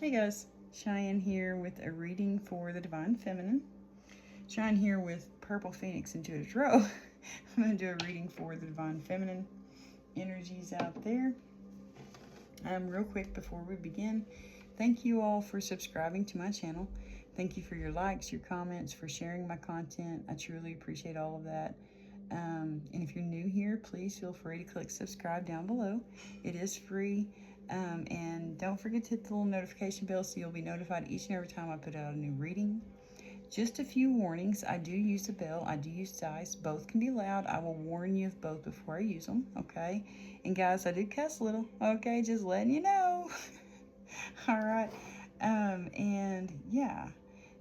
Hey guys, Cheyenne here with a reading for the Divine Feminine. Cheyenne here with Purple Phoenix Intuitive Tarot. I'm going to do a reading for the Divine Feminine energies out there. Real quick before we begin, thank you all for subscribing to my channel. Thank you for your likes, your comments, for sharing my content. I truly appreciate all of that. And if you're new here, please feel free to click subscribe down below. It is free. And don't forget to hit the little notification bell so you'll be notified each and every time I put out a new reading. Just a few warnings. I do use the bell. I do use dice. Both can be loud. I will warn you of both before I use them, okay? And guys, I do cuss a little, okay? Just letting you know. All right. And yeah.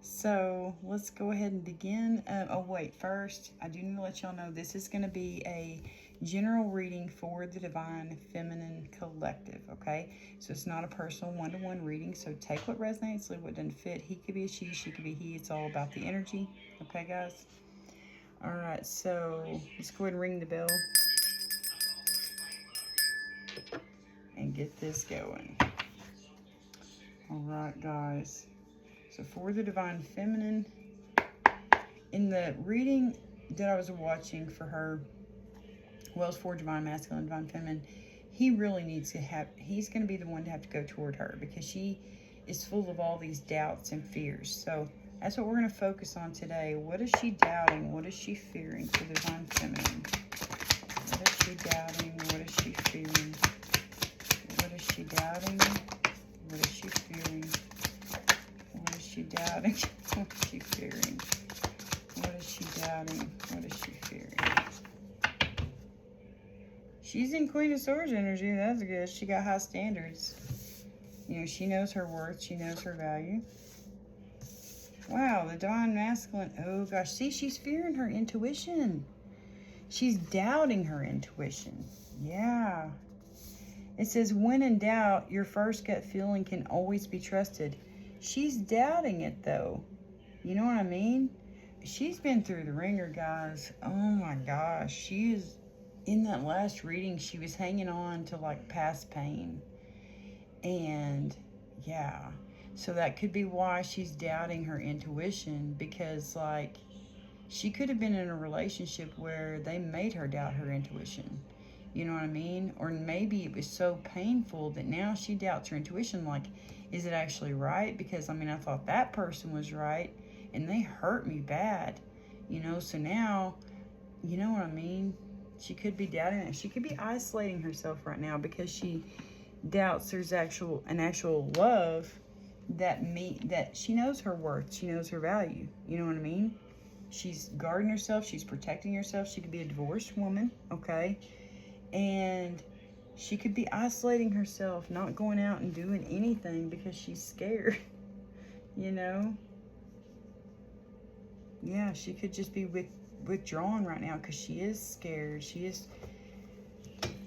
So let's go ahead and begin. Oh, wait. First, I do need to let y'all know this is going to be a general reading for the Divine Feminine Collective, okay? So it's not a personal one-to-one reading, so take what resonates, leave what doesn't fit. He could be a she could be he. It's all about the energy, okay, guys? All right, so let's go ahead and ring the bell and get this going. All right, guys. So for the Divine Feminine, in the reading that I was watching for her, well, it's for Divine Masculine, Divine Feminine, he really needs to have, he's going to be the one to have to go toward her because she is full of all these doubts and fears. So that's what we're going to focus on today. What is she doubting? What is she fearing for the Divine Feminine? What is she doubting? What is she fearing? What is she doubting? What is she fearing? What is she doubting? What is she fearing? What is she doubting? What is she fearing? She's in Queen of Swords energy. That's good. She got high standards. You know, she knows her worth. She knows her value. Wow, the Divine Masculine. Oh, gosh. See, she's fearing her intuition. She's doubting her intuition. Yeah. It says, when in doubt, your first gut feeling can always be trusted. She's doubting it, though. You know what I mean? She's been through the ringer, guys. Oh, my gosh. She is... In that last reading, she was hanging on to like past pain. And yeah, so that could be why she's doubting her intuition, because like she could have been in a relationship where they made her doubt her intuition. You know what I mean? Or maybe it was so painful that now she doubts her intuition. Like, is it actually right? Because I mean, I thought that person was right and they hurt me bad, you know? So now, you know what I mean? She could be doubting it. She could be isolating herself right now because she doubts there's an actual love that she knows her worth. She knows her value. You know what I mean? She's guarding herself. She's protecting herself. She could be a divorced woman, okay? And she could be isolating herself, not going out and doing anything because she's scared, you know? Yeah, she could just be withdrawn right now because she is scared. She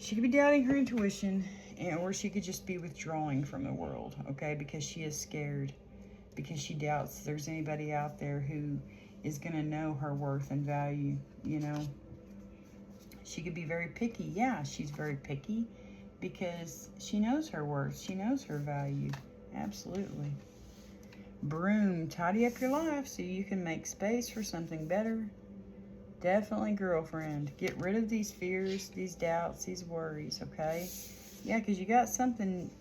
could be doubting her intuition, or she could just be withdrawing from the world, okay, because she is scared, because she doubts there's anybody out there who is going to know her worth and value, you know. She could be very picky. Yeah, she's very picky because she knows her worth. She knows her value. Absolutely. Broom, tidy up your life so you can make space for something better. Definitely, girlfriend. Get rid of these fears, these doubts, these worries, okay? Yeah, because you got something.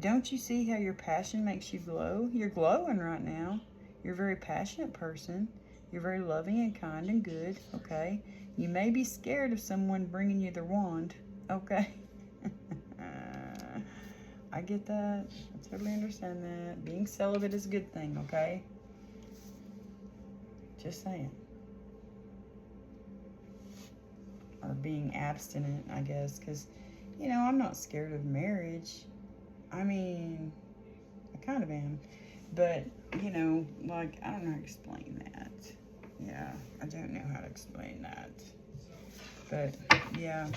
Don't you see how your passion makes you glow? You're glowing right now. You're a very passionate person. You're very loving and kind and good, okay? You may be scared of someone bringing you their wand, okay? I get that. I totally understand that. Being celibate is a good thing, okay? Just saying. Or being abstinent, I guess, because, you know, I'm not scared of marriage. I mean, I kind of am, but, you know, like, I don't know how to explain that. Yeah, I don't know how to explain that. But, yeah,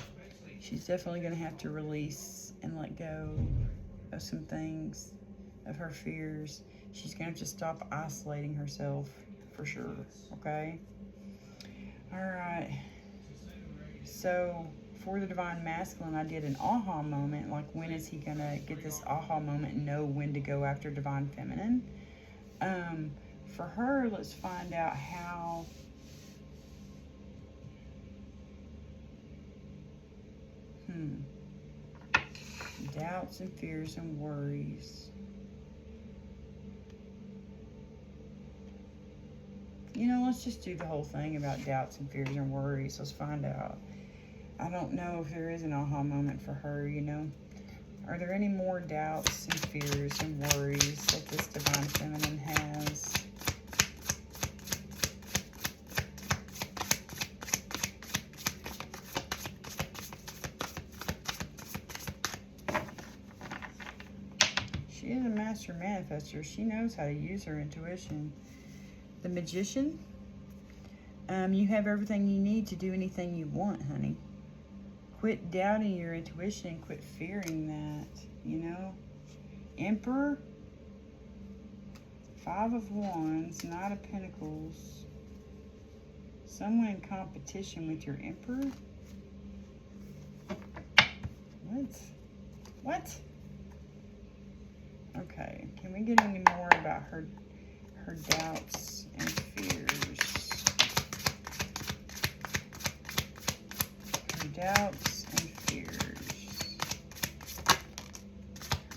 she's definitely going to have to release and let go of some things, of her fears. She's going to have to stop isolating herself, for sure, okay? All right. So, before the Divine Masculine, I did an aha moment, like when is he going to get this aha moment and know when to go after Divine Feminine. For her, let's find out how... Doubts and fears and worries. You know, let's just do the whole thing about doubts and fears and worries. Let's find out. I don't know if there is an aha moment for her, you know. Are there any more doubts and fears and worries that this Divine Feminine has? She is a master manifester. She knows how to use her intuition. The Magician. You have everything you need to do anything you want, honey. Quit doubting your intuition and quit fearing that, you know. Emperor. 5 of Wands, Knight of Pentacles. Someone in competition with your Emperor? What? Okay, can we get any more about her doubts and fears? Her doubts and fears.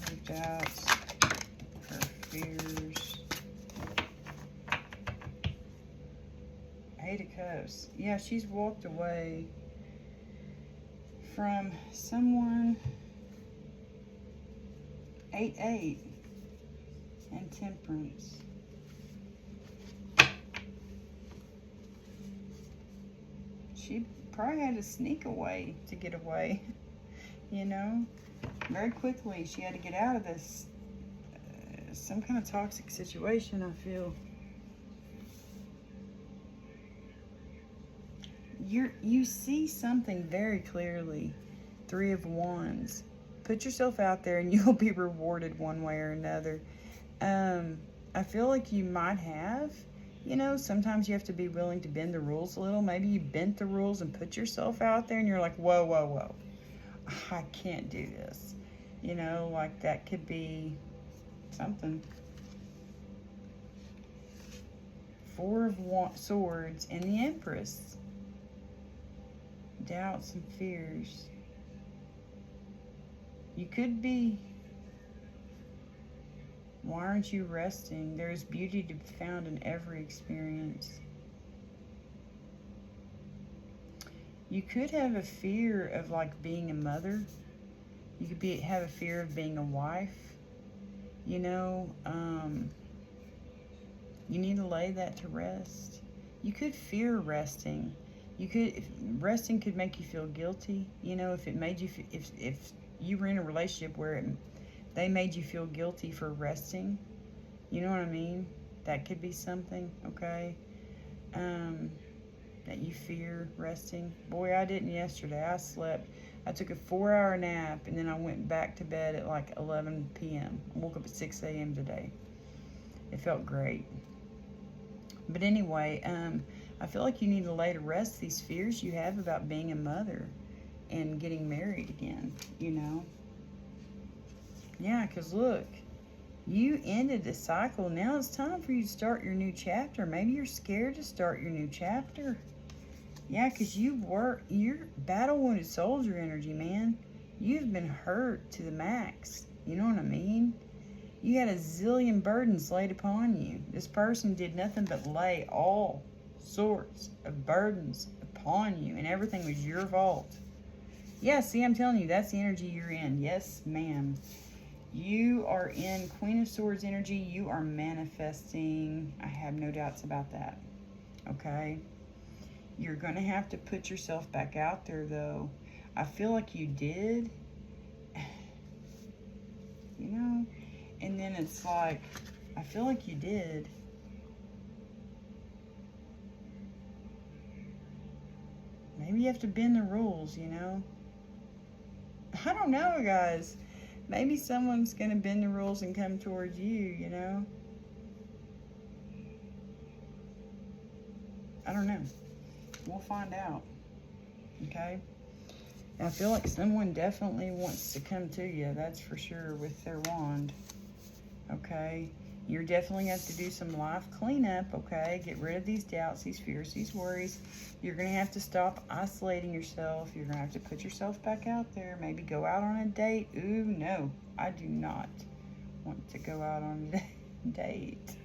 Her doubts, her fears. 8 of Cups. Yeah, she's walked away from someone. 8 and Temperance. She probably had to sneak away to get away, you know. Very quickly, she had to get out of this, some kind of toxic situation, I feel. You see something very clearly. 3 of Wands. Put yourself out there and you'll be rewarded one way or another. I feel like you might have, you know, sometimes you have to be willing to bend the rules a little. Maybe you bent the rules and put yourself out there and you're like, whoa, whoa, whoa. I can't do this. You know, like that could be something. 4 of Swords and the Empress. Doubts and fears. You could be, why aren't you resting? There's beauty to be found in every experience. You could have a fear of like being a mother. You could have a fear of being a wife. You know, you need to lay that to rest. You could fear resting. Resting could make you feel guilty. You know, if it made you, if you were in a relationship where they made you feel guilty for resting, you know what I mean? That could be something, okay? That you fear resting. Boy, I didn't yesterday. I took a 4-hour nap and then I went back to bed at like 11 p.m. I woke up at 6 a.m. today. It felt great. But anyway, I feel like you need to lay to rest these fears you have about being a mother and getting married again, you know? Yeah, because look, you ended the cycle. Now it's time for you to start your new chapter. Maybe you're scared to start your new chapter. Yeah, because you're battle-wounded soldier energy, man. You've been hurt to the max. You know what I mean? You had a zillion burdens laid upon you. This person did nothing but lay all sorts of burdens upon you, and everything was your fault. Yeah, see, I'm telling you, that's the energy you're in. Yes, ma'am. You are in Queen of Swords energy. You are manifesting. I have no doubts about that. Okay? You're going to have to put yourself back out there, though. I feel like you did. You know? And then it's like, I feel like you did. Maybe you have to bend the rules, you know? I don't know, guys. Maybe someone's going to bend the rules and come towards you, you know? I don't know. We'll find out. Okay? I feel like someone definitely wants to come to you, that's for sure, with their wand. Okay? You're definitely going to have to do some life cleanup, okay? Get rid of these doubts, these fears, these worries. You're going to have to stop isolating yourself. You're going to have to put yourself back out there. Maybe go out on a date. Ooh, no. I do not want to go out on a date.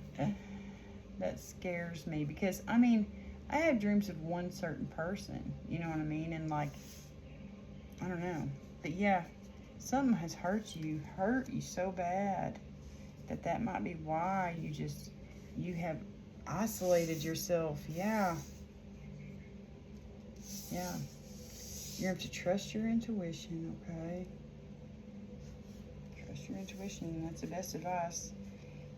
That scares me because, I mean, I have dreams of one certain person. You know what I mean? And, like, I don't know. But, yeah, something has hurt you so bad. That might be why you have isolated yourself. Yeah. Yeah. You have to trust your intuition, okay? Trust your intuition. That's the best advice.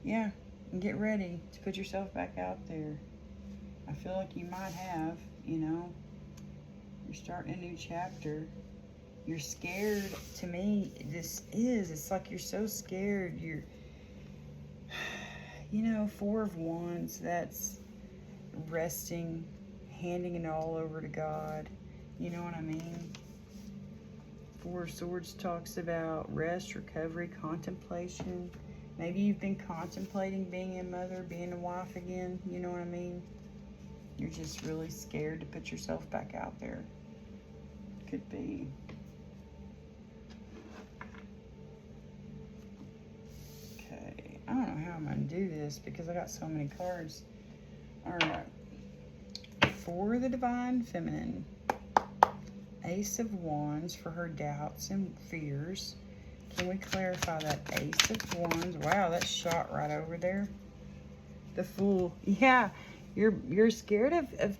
Yeah. And get ready to put yourself back out there. I feel like you might have, you know. You're starting a new chapter. You're scared. To me, it's like you're so scared. You know, 4 of Wands, that's resting, handing it all over to God. You know what I mean? 4 of Swords talks about rest, recovery, contemplation. Maybe you've been contemplating being a mother, being a wife again. You know what I mean? You're just really scared to put yourself back out there. Could be. I don't know how I'm going to do this because I got so many cards. All right. For the Divine Feminine, Ace of Wands for her doubts and fears. Can we clarify that Ace of Wands? Wow, that's shot right over there. The Fool. Yeah, you're scared of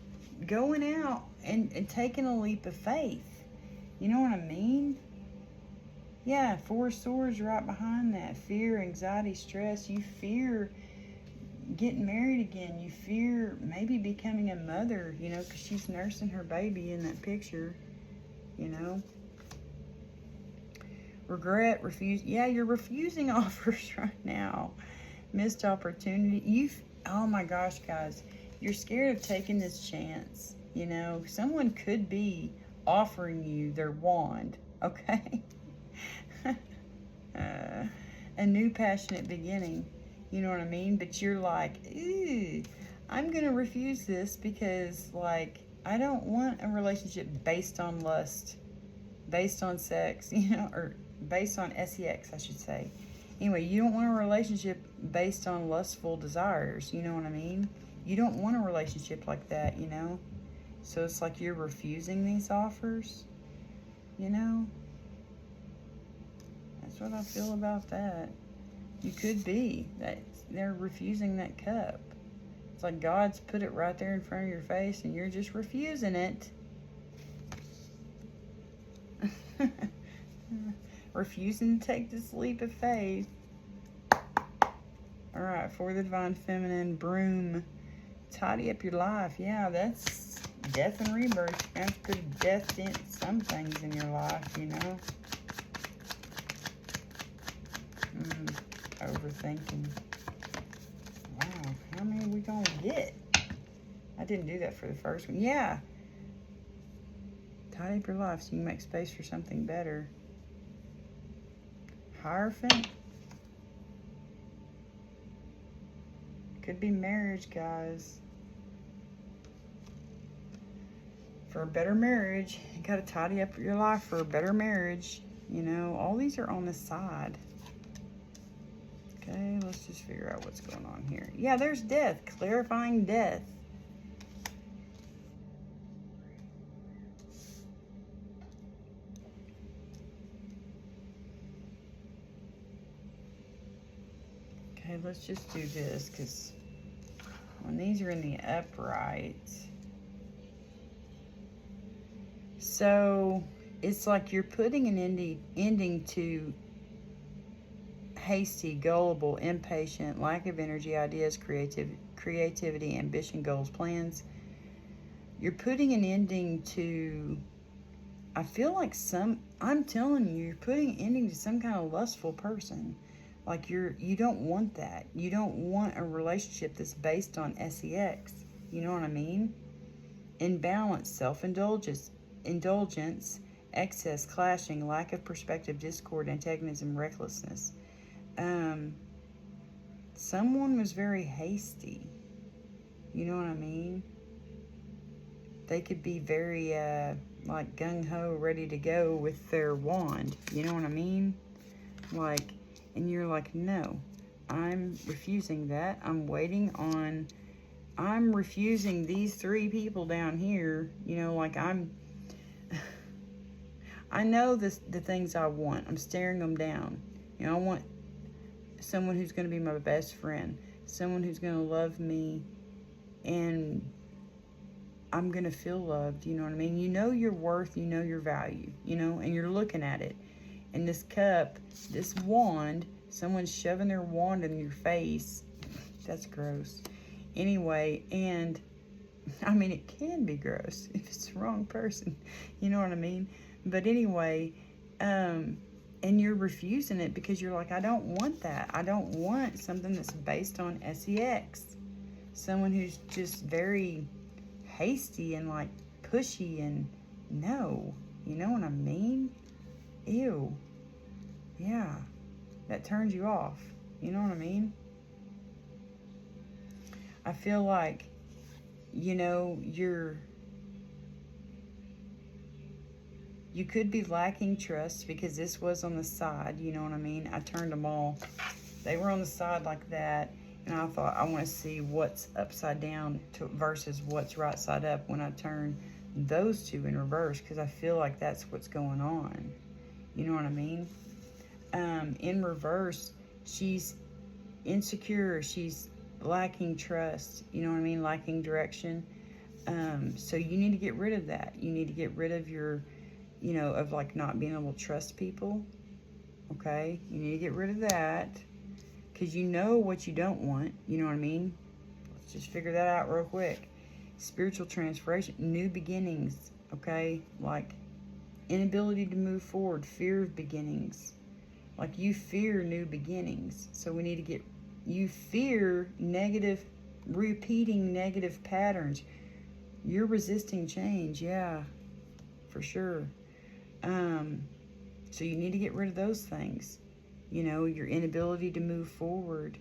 going out and taking a leap of faith. You know what I mean? Yeah, 4 Swords right behind that. Fear, anxiety, stress. You fear getting married again. You fear maybe becoming a mother, you know, because she's nursing her baby in that picture, you know. Regret, refuse. Yeah, you're refusing offers right now. Missed opportunity. Oh my gosh, guys. You're scared of taking this chance, you know. Someone could be offering you their wand, okay? A new passionate beginning, you know what I mean? But you're like, ooh, I'm gonna refuse this because, like, I don't want a relationship based on lust, based on sex, you know, or based on sex, I should say. Anyway, you don't want a relationship based on lustful desires, you know what I mean? You don't want a relationship like that, you know? So it's like you're refusing these offers, you know? That's what I feel about that. You could be. That they're refusing that cup. It's like God's put it right there in front of your face and you're just refusing it. Refusing to take this leap of faith. Alright, for the Divine Feminine, Broom. Tidy up your life. Yeah, that's death and rebirth. You have to put death in some things in your life, you know. Overthinking. Wow, how many are we gonna get? I didn't do that for the first one. Yeah. Tidy up your life so you can make space for something better. Hierophant. Could be marriage, guys. For a better marriage, you gotta tidy up your life for a better marriage. You know, all these are on the side. Okay, let's just figure out what's going on here. Yeah, there's death. Clarifying death. Okay, let's just do this because when these are in the upright. So it's like you're putting an ending to hasty, gullible, impatient, lack of energy, ideas, creativity, ambition, goals, plans. You're putting an ending to, I feel like I'm telling you, you're putting an ending to some kind of lustful person. Like you don't want that. You don't want a relationship that's based on sex. You know what I mean? Imbalance, self-indulgence, excess, clashing, lack of perspective, discord, antagonism, recklessness. Someone was very hasty. You know what I mean? They could be very, like, gung-ho, ready to go with their wand. You know what I mean? Like, and you're like, no, I'm refusing that. I'm refusing these 3 people down here. You know, like, I know the things I want. I'm staring them down. You know, I want someone who's going to be my best friend, someone who's going to love me, and I'm going to feel loved. You know what I mean? You know your worth, you know your value, you know, and you're looking at it. And this cup, this wand, someone's shoving their wand in your face. That's gross. Anyway, and I mean, it can be gross if it's the wrong person. You know what I mean? But anyway, and you're refusing it because you're like, I don't want that. I don't want something that's based on sex. Someone who's just very hasty and like pushy and no. You know what I mean? Ew. Yeah. That turns you off. You know what I mean? I feel like, you know, you could be lacking trust because this was on the side, you know what I mean? I turned them all. They were on the side like that, and I thought, I want to see what's upside down versus what's right side up when I turn those 2 in reverse, because I feel like that's what's going on. You know what I mean? In reverse, she's insecure. She's lacking trust. You know what I mean? Lacking direction. So you need to get rid of that. You need to get rid of your, you know, of like not being able to trust people. Okay? You need to get rid of that because you know what you don't want. You know what I mean? Let's just figure that out real quick. Spiritual transformation, new beginnings. Okay? Like inability to move forward, fear of beginnings. Like you fear new beginnings. So we need to get, you fear repeating negative patterns. You're resisting change. Yeah, for sure. So you need to get rid of those things. You know, your inability to move forward.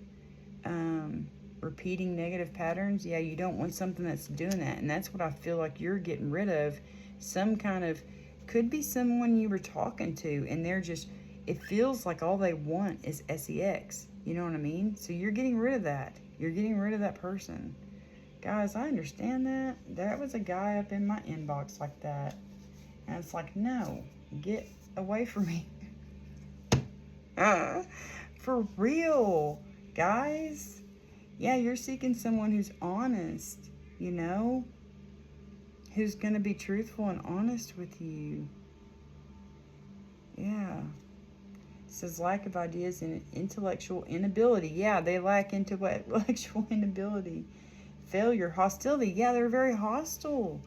Repeating negative patterns. Yeah, you don't want something that's doing that. And that's what I feel like you're getting rid of. Some kind of, could be someone you were talking to and they're just, it feels like all they want is sex. You know what I mean? So you're getting rid of that. You're getting rid of that person. Guys, I understand that. There was a guy up in my inbox like that. And it's like, no, get away from me. For real, guys. Yeah, you're seeking someone who's honest, you know? Who's going to be truthful and honest with you. Yeah. It says lack of ideas and intellectual inability. Yeah, they lack intellectual inability. Failure, hostility. Yeah, they're very hostile.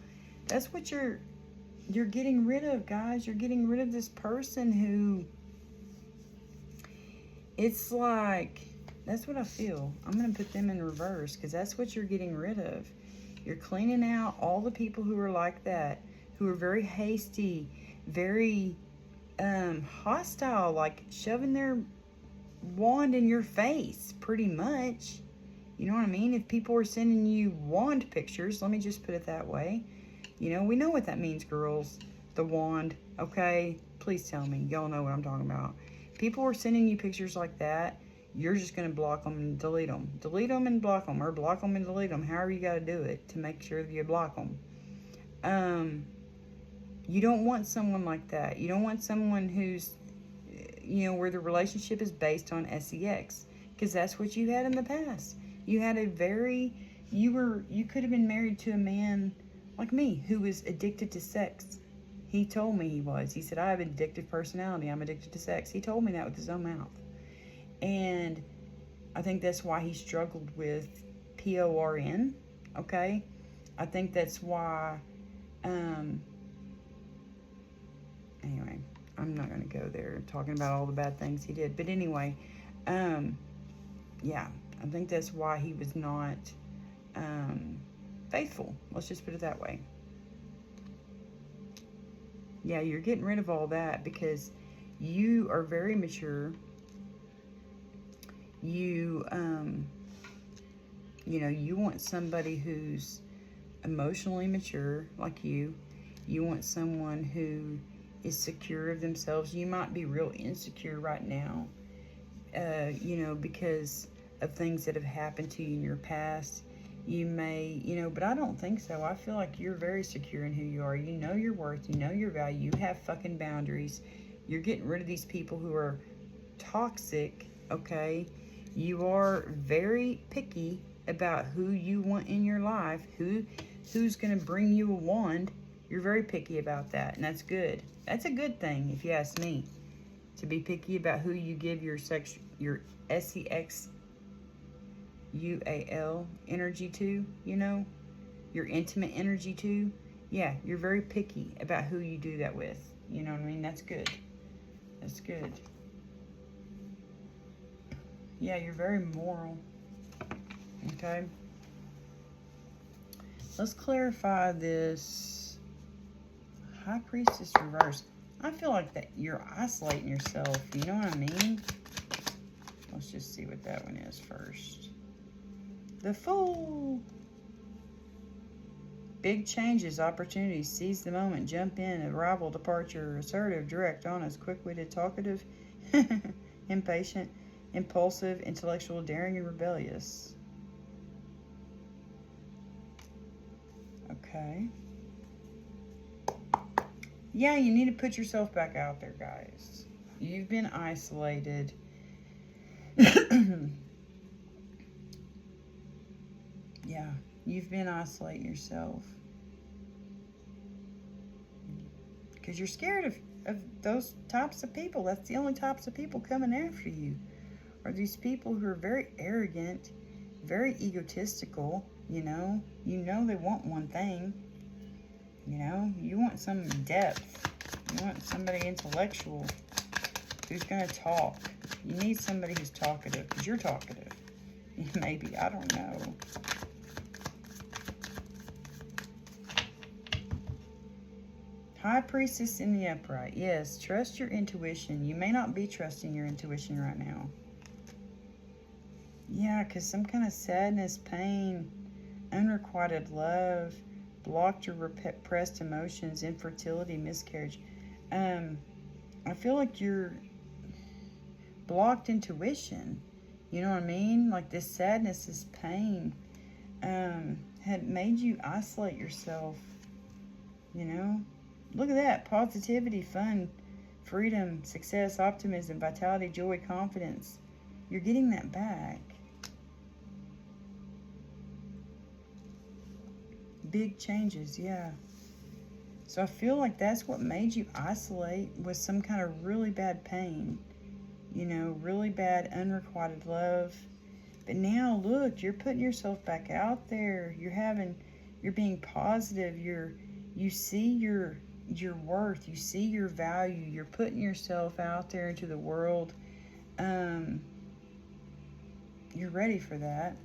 That's what you're getting rid of, guys. You're getting rid of this person who, it's like, that's what I feel. I'm going to put them in reverse because that's what you're getting rid of. You're cleaning out all the people who are like that, who are very hasty, very hostile, like shoving their wand in your face, pretty much. You know what I mean? If people are sending you wand pictures, let me just put it that way. You know, we know what that means, girls. The wand, okay? Please tell me. Y'all know what I'm talking about. People are sending you pictures like that. You're just going to block them and delete them. Delete them and block them, or block them and delete them. However you got to do it to make sure that you block them. You don't want someone like that. You don't want someone who's, you know, where the relationship is based on sex. Because that's what you had in the past. You had you could have been married to a man like me who was addicted to sex. He told me he was. He said, I have an addictive personality. I'm addicted to sex. He told me that with his own mouth. And I think that's why he struggled with PORN, okay? I think that's why, anyway, I'm not going to go there talking about all the bad things he did. But anyway, yeah, I think that's why he was not faithful. Let's just put it that way. Yeah, you're getting rid of all that because you are very mature. You, you know, you want somebody who's emotionally mature like you. You want someone who is secure of themselves. You might be real insecure right now, you know, because of things that have happened to you in your past. You may, you know, but I don't think so. I feel like you're very secure in who you are. You know your worth. You know your value. You have fucking boundaries. You're getting rid of these people who are toxic, okay? You are very picky about who you want in your life, who's going to bring you a wand. You're very picky about that, and that's good. That's a good thing, if you ask me, to be picky about who you give your SEXUAL energy to, you know, your intimate energy to. Yeah, you're very picky about who you do that with. You know what I mean? That's good. That's good. Yeah, you're very moral. Okay. Let's clarify this High Priestess reverse. I feel like that you're isolating yourself. You know what I mean? Let's just see what that one is first. The Fool. Big changes, opportunities, seize the moment, jump in, arrival, departure, assertive, direct, honest, quick-witted, talkative, impatient, impulsive, intellectual, daring, and rebellious. Okay. Yeah, you need to put yourself back out there, guys. You've been isolated. Yeah, you've been isolating yourself. Because you're scared of those types of people. That's the only types of people coming after you. Are these people who are very arrogant, very egotistical, you know? You know they want one thing. You know, you want some depth. You want somebody intellectual who's going to talk. You need somebody who's talkative, because you're talkative. Maybe, I don't know. High Priestess in the upright. Yes, trust your intuition. You may not be trusting your intuition right now. Yeah, because some kind of sadness, pain, unrequited love, blocked or repressed emotions, infertility, miscarriage. I feel like you're blocked intuition. You know what I mean? Like this sadness, this pain, had made you isolate yourself. You know? Look at that. Positivity, fun, freedom, success, optimism, vitality, joy, confidence. You're getting that back. Big changes, yeah. So I feel like that's what made you isolate, was some kind of really bad pain. You know, really bad unrequited love. But now look, you're putting yourself back out there. You're being positive. You see your worth. You see your value. You're putting yourself out there into the world. You're ready for that.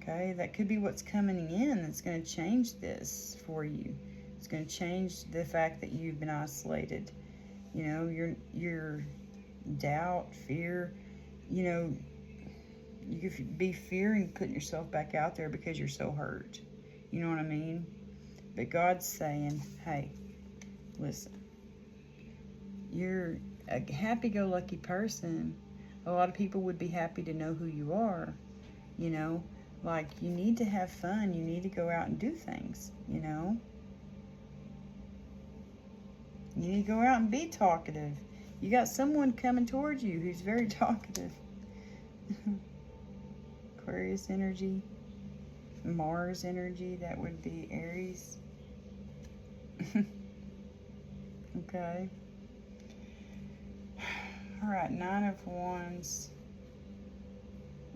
Okay, that could be what's coming in that's going to change this for you. It's going to change the fact that you've been isolated. You know, your doubt, fear, you know, you could be fearing putting yourself back out there because you're so hurt. You know what I mean? But God's saying, hey, listen, you're a happy-go-lucky person. A lot of people would be happy to know who you are, you know? Like, you need to have fun. You need to go out and do things, you know? You need to go out and be talkative. You got someone coming towards you who's very talkative. Aquarius energy. Mars energy, that would be Aries. Okay. All right, 9 of Wands.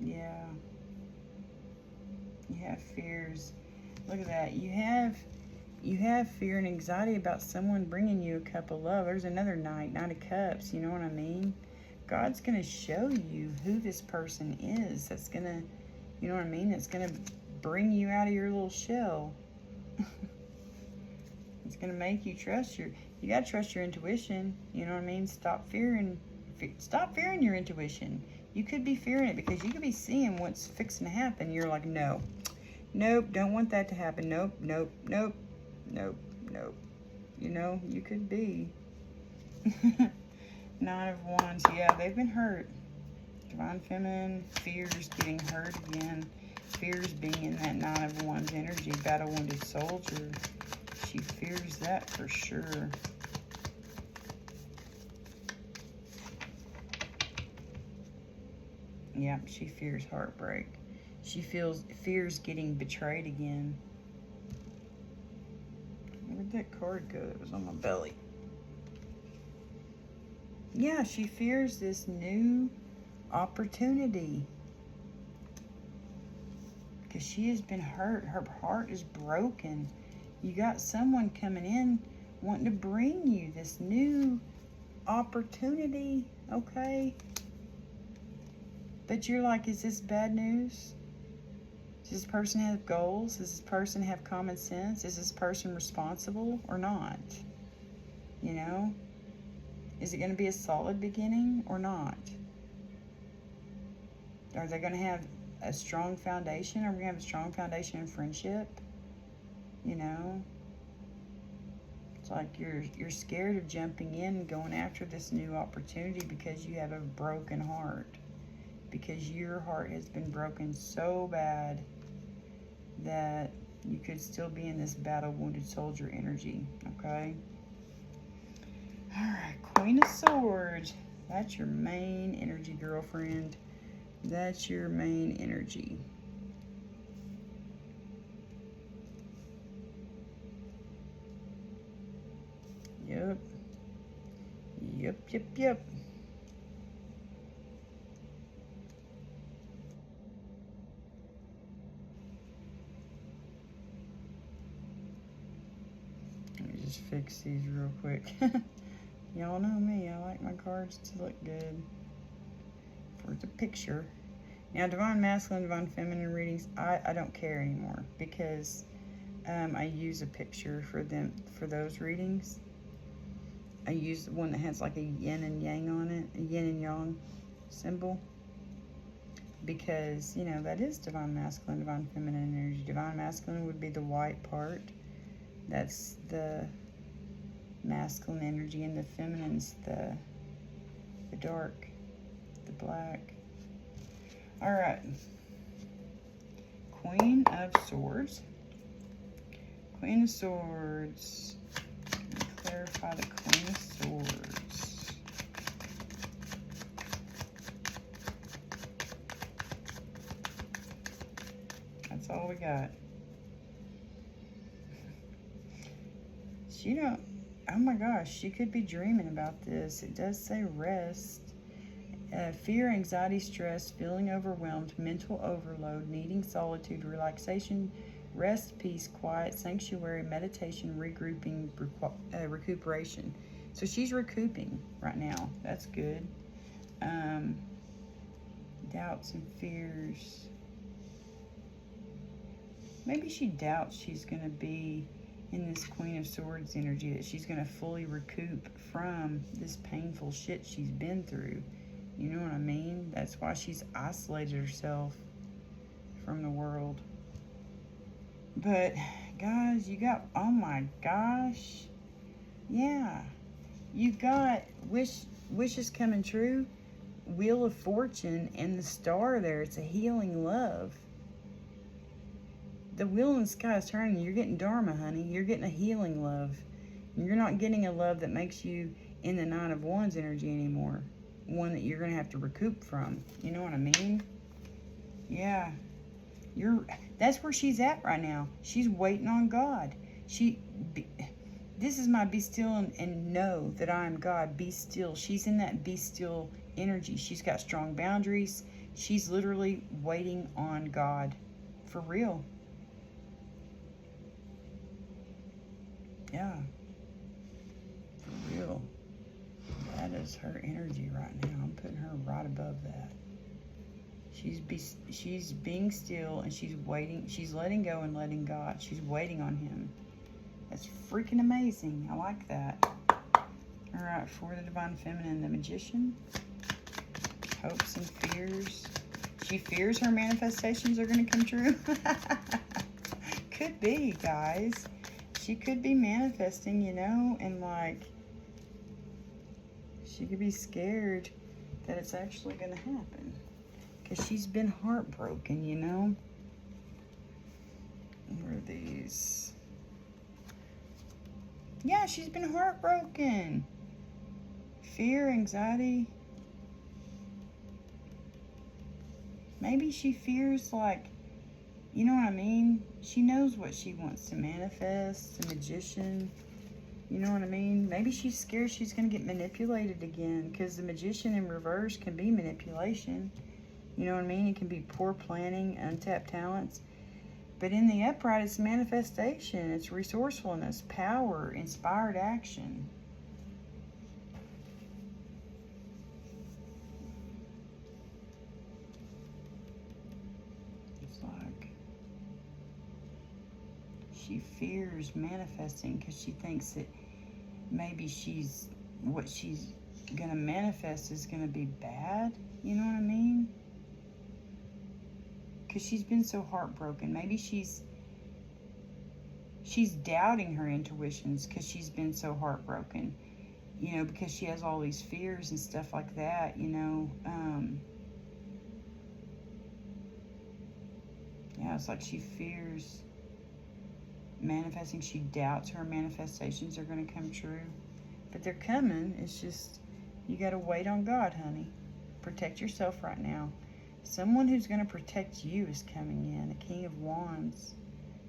Yeah. You have fears. Look at that. You have fear and anxiety about someone bringing you a cup of love. There's another Knight of Cups. You know what I mean? God's going to show you who this person is. That's going to, you know what I mean? That's going to bring you out of your little shell. It's going to make you trust You got to trust your intuition. You know what I mean? Stop fearing your intuition. You could be fearing it because you could be seeing what's fixing to happen. You're like, no, nope, don't want that to happen. Nope, nope, nope, nope, nope. You know, you could be. Nine of Wands. Yeah, they've been hurt. Divine Feminine, fears getting hurt again. Fears being in that Nine of Wands energy. Battle wounded soldier. She fears that for sure. Yeah, she fears heartbreak. She fears getting betrayed again. Where'd that card go? It was on my belly. Yeah, she fears this new opportunity. Because she has been hurt. Her heart is broken. You got someone coming in wanting to bring you this new opportunity, okay? But you're like, is this bad news? Does this person have goals? Does this person have common sense? Is this person responsible or not? You know? Is it going to be a solid beginning or not? Are they going to have a strong foundation? Are we going to have a strong foundation in friendship? You know? It's like you're scared of jumping in and going after this new opportunity because you have a broken heart. Because your heart has been broken so bad that you could still be in this battle wounded soldier energy, okay? All right, Queen of Swords. That's your main energy, girlfriend. That's your main energy. Yep. Yep, yep, yep. Let me just fix these real quick. Y'all know me. I like my cards to look good for the picture. Now, Divine Masculine, Divine Feminine readings, I don't care anymore because I use a picture for them for those readings. I use the one that has like a yin and yang on it, a yin and yang symbol. Because, you know, that is Divine Masculine, Divine Feminine energy. Divine Masculine would be the white part. That's the masculine energy, and the feminine's the dark, the black. All right. Queen of Swords. Queen of Swords. Clarify the Queen of Swords. That's all we got. She don't, oh my gosh, she could be dreaming about this. It does say rest. Fear, anxiety, stress, feeling overwhelmed, mental overload, needing solitude, relaxation, rest, peace, quiet, sanctuary, meditation, regrouping, recuperation. So she's recouping right now. That's good. Doubts and fears. Maybe she doubts she's going to be in this Queen of Swords energy, that she's going to fully recoup from this painful shit she's been through. You know what I mean? That's why she's isolated herself from the world. But, guys, you got, oh my gosh. Yeah. You got wishes coming true. Wheel of Fortune and the star there. It's a healing love. The wheel in the sky is turning. You're getting Dharma, honey. You're getting a healing love. You're not getting a love that makes you in the Nine of Wands energy anymore. One that you're going to have to recoup from. You know what I mean? Yeah. That's where she's at right now. She's waiting on God. This is my be still and know that I am God. Be still. She's in that be still energy. She's got strong boundaries. She's literally waiting on God. For real. Yeah. For real. That is her energy right now. I'm putting her right above that. She's being still, and she's waiting. She's letting go and letting God. She's waiting on him. That's freaking amazing. I like that. All right, for the Divine Feminine, the Magician. Hopes and fears. She fears her manifestations are going to come true. Could be, guys. She could be manifesting, you know, and like, she could be scared that it's actually going to happen. Because she's been heartbroken, you know. What are these? Yeah, she's been heartbroken. Fear, anxiety. Maybe she fears, like, you know what I mean? She knows what she wants to manifest, the Magician. You know what I mean? Maybe she's scared she's going to get manipulated again, because the Magician in reverse can be manipulation. You know what I mean? It can be poor planning, untapped talents. But in the upright, it's manifestation. It's resourcefulness, power, inspired action. It's like she fears manifesting because she thinks that maybe what she's going to manifest is going to be bad. You know what I mean? Because she's been so heartbroken. Maybe she's doubting her intuitions because she's been so heartbroken, you know, because she has all these fears and stuff like that, you know. Yeah, it's like she fears manifesting. She doubts her manifestations are going to come true, but they're coming. It's just, you got to wait on God, honey. Protect yourself right now. Someone who's going to protect you is coming in. A King of Wands.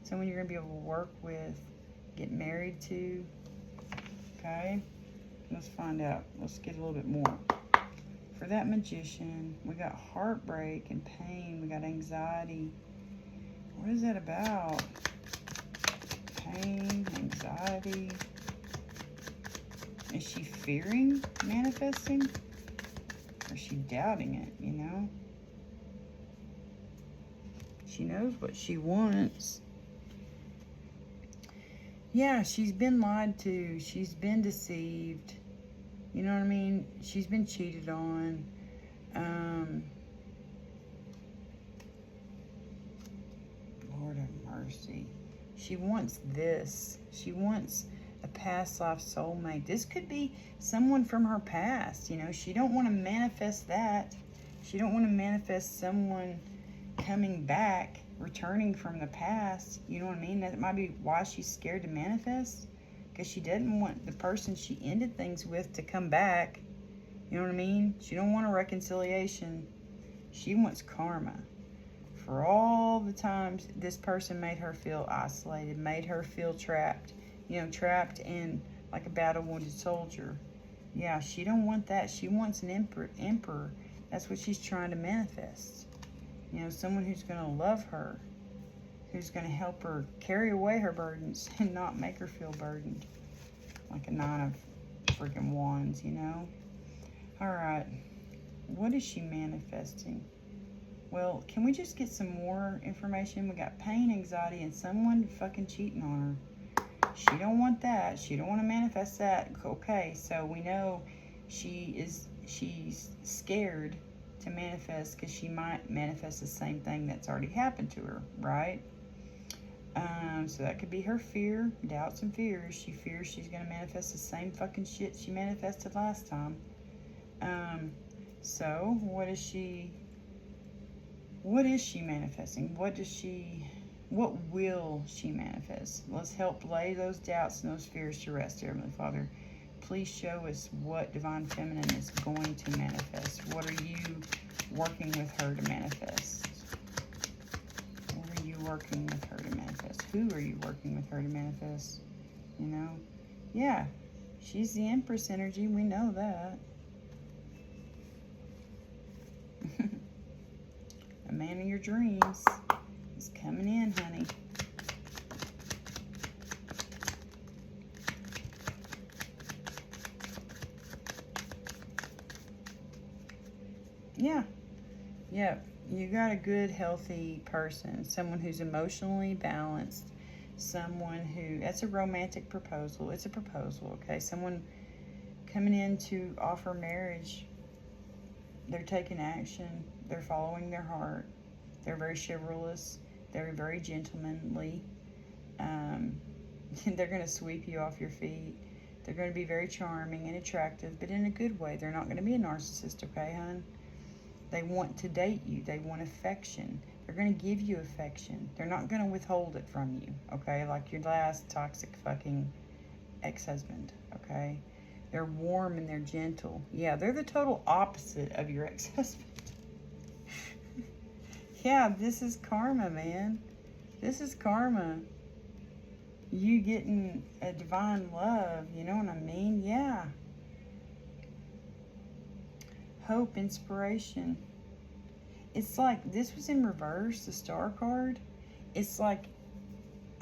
Someone you're going to be able to work with, get married to. Okay? Let's find out. Let's get a little bit more. For that Magician, we got heartbreak and pain. We got anxiety. What is that about? Pain, anxiety. Is she fearing manifesting? Or is she doubting it, you know? She knows what she wants. Yeah, she's been lied to. She's been deceived. You know what I mean? She's been cheated on. Lord have mercy. She wants this. She wants a past life soulmate. This could be someone from her past. You know, she don't want to manifest that. She don't want to manifest someone coming back, returning from the past. You know what I mean? That might be why she's scared to manifest, because she doesn't want the person she ended things with to come back. You know what I mean? She don't want a reconciliation. She wants karma for all the times this person made her feel isolated, made her feel trapped, you know, trapped in like a battle-wounded soldier. Yeah, she don't want that. She wants an emperor. That's what she's trying to manifest. You know, someone who's going to love her, who's going to help her carry away her burdens and not make her feel burdened. Like a 9 of freaking wands, you know? All right. What is she manifesting? Well, can we just get some more information? We got pain, anxiety, and someone fucking cheating on her. She don't want that. She don't want to manifest that. Okay, so we know she's scared to manifest because she might manifest the same thing that's already happened to her, right? So that could be her fear, doubts and fears. She fears she's going to manifest the same fucking shit she manifested last time. So what is she manifesting? What will she manifest? Let's help lay those doubts and those fears to rest, Heavenly Father. Please show us what Divine Feminine is going to manifest. What are you working with her to manifest? What are you working with her to manifest? Who are you working with her to manifest? You know? Yeah, she's the Empress energy. We know that. A man of your dreams is coming in, honey. Yeah, you got a good, healthy person, someone who's emotionally balanced, someone who, that's a romantic proposal. It's a proposal, okay? Someone coming in to offer marriage. They're taking action. They're following their heart. They're very chivalrous. They're very gentlemanly. They're going to sweep you off your feet. They're going to be very charming and attractive, but in a good way. They're not going to be a narcissist, okay, hon? They want to date you. They want affection. They're going to give you affection. They're not going to withhold it from you, okay? Like your last toxic fucking ex-husband, okay? They're warm and they're gentle. Yeah, they're the total opposite of your ex-husband. Yeah, this is karma, man. This is karma. You getting a divine love, you know what I mean? Yeah. Hope, inspiration. It's like, this was in reverse, the star card. It's like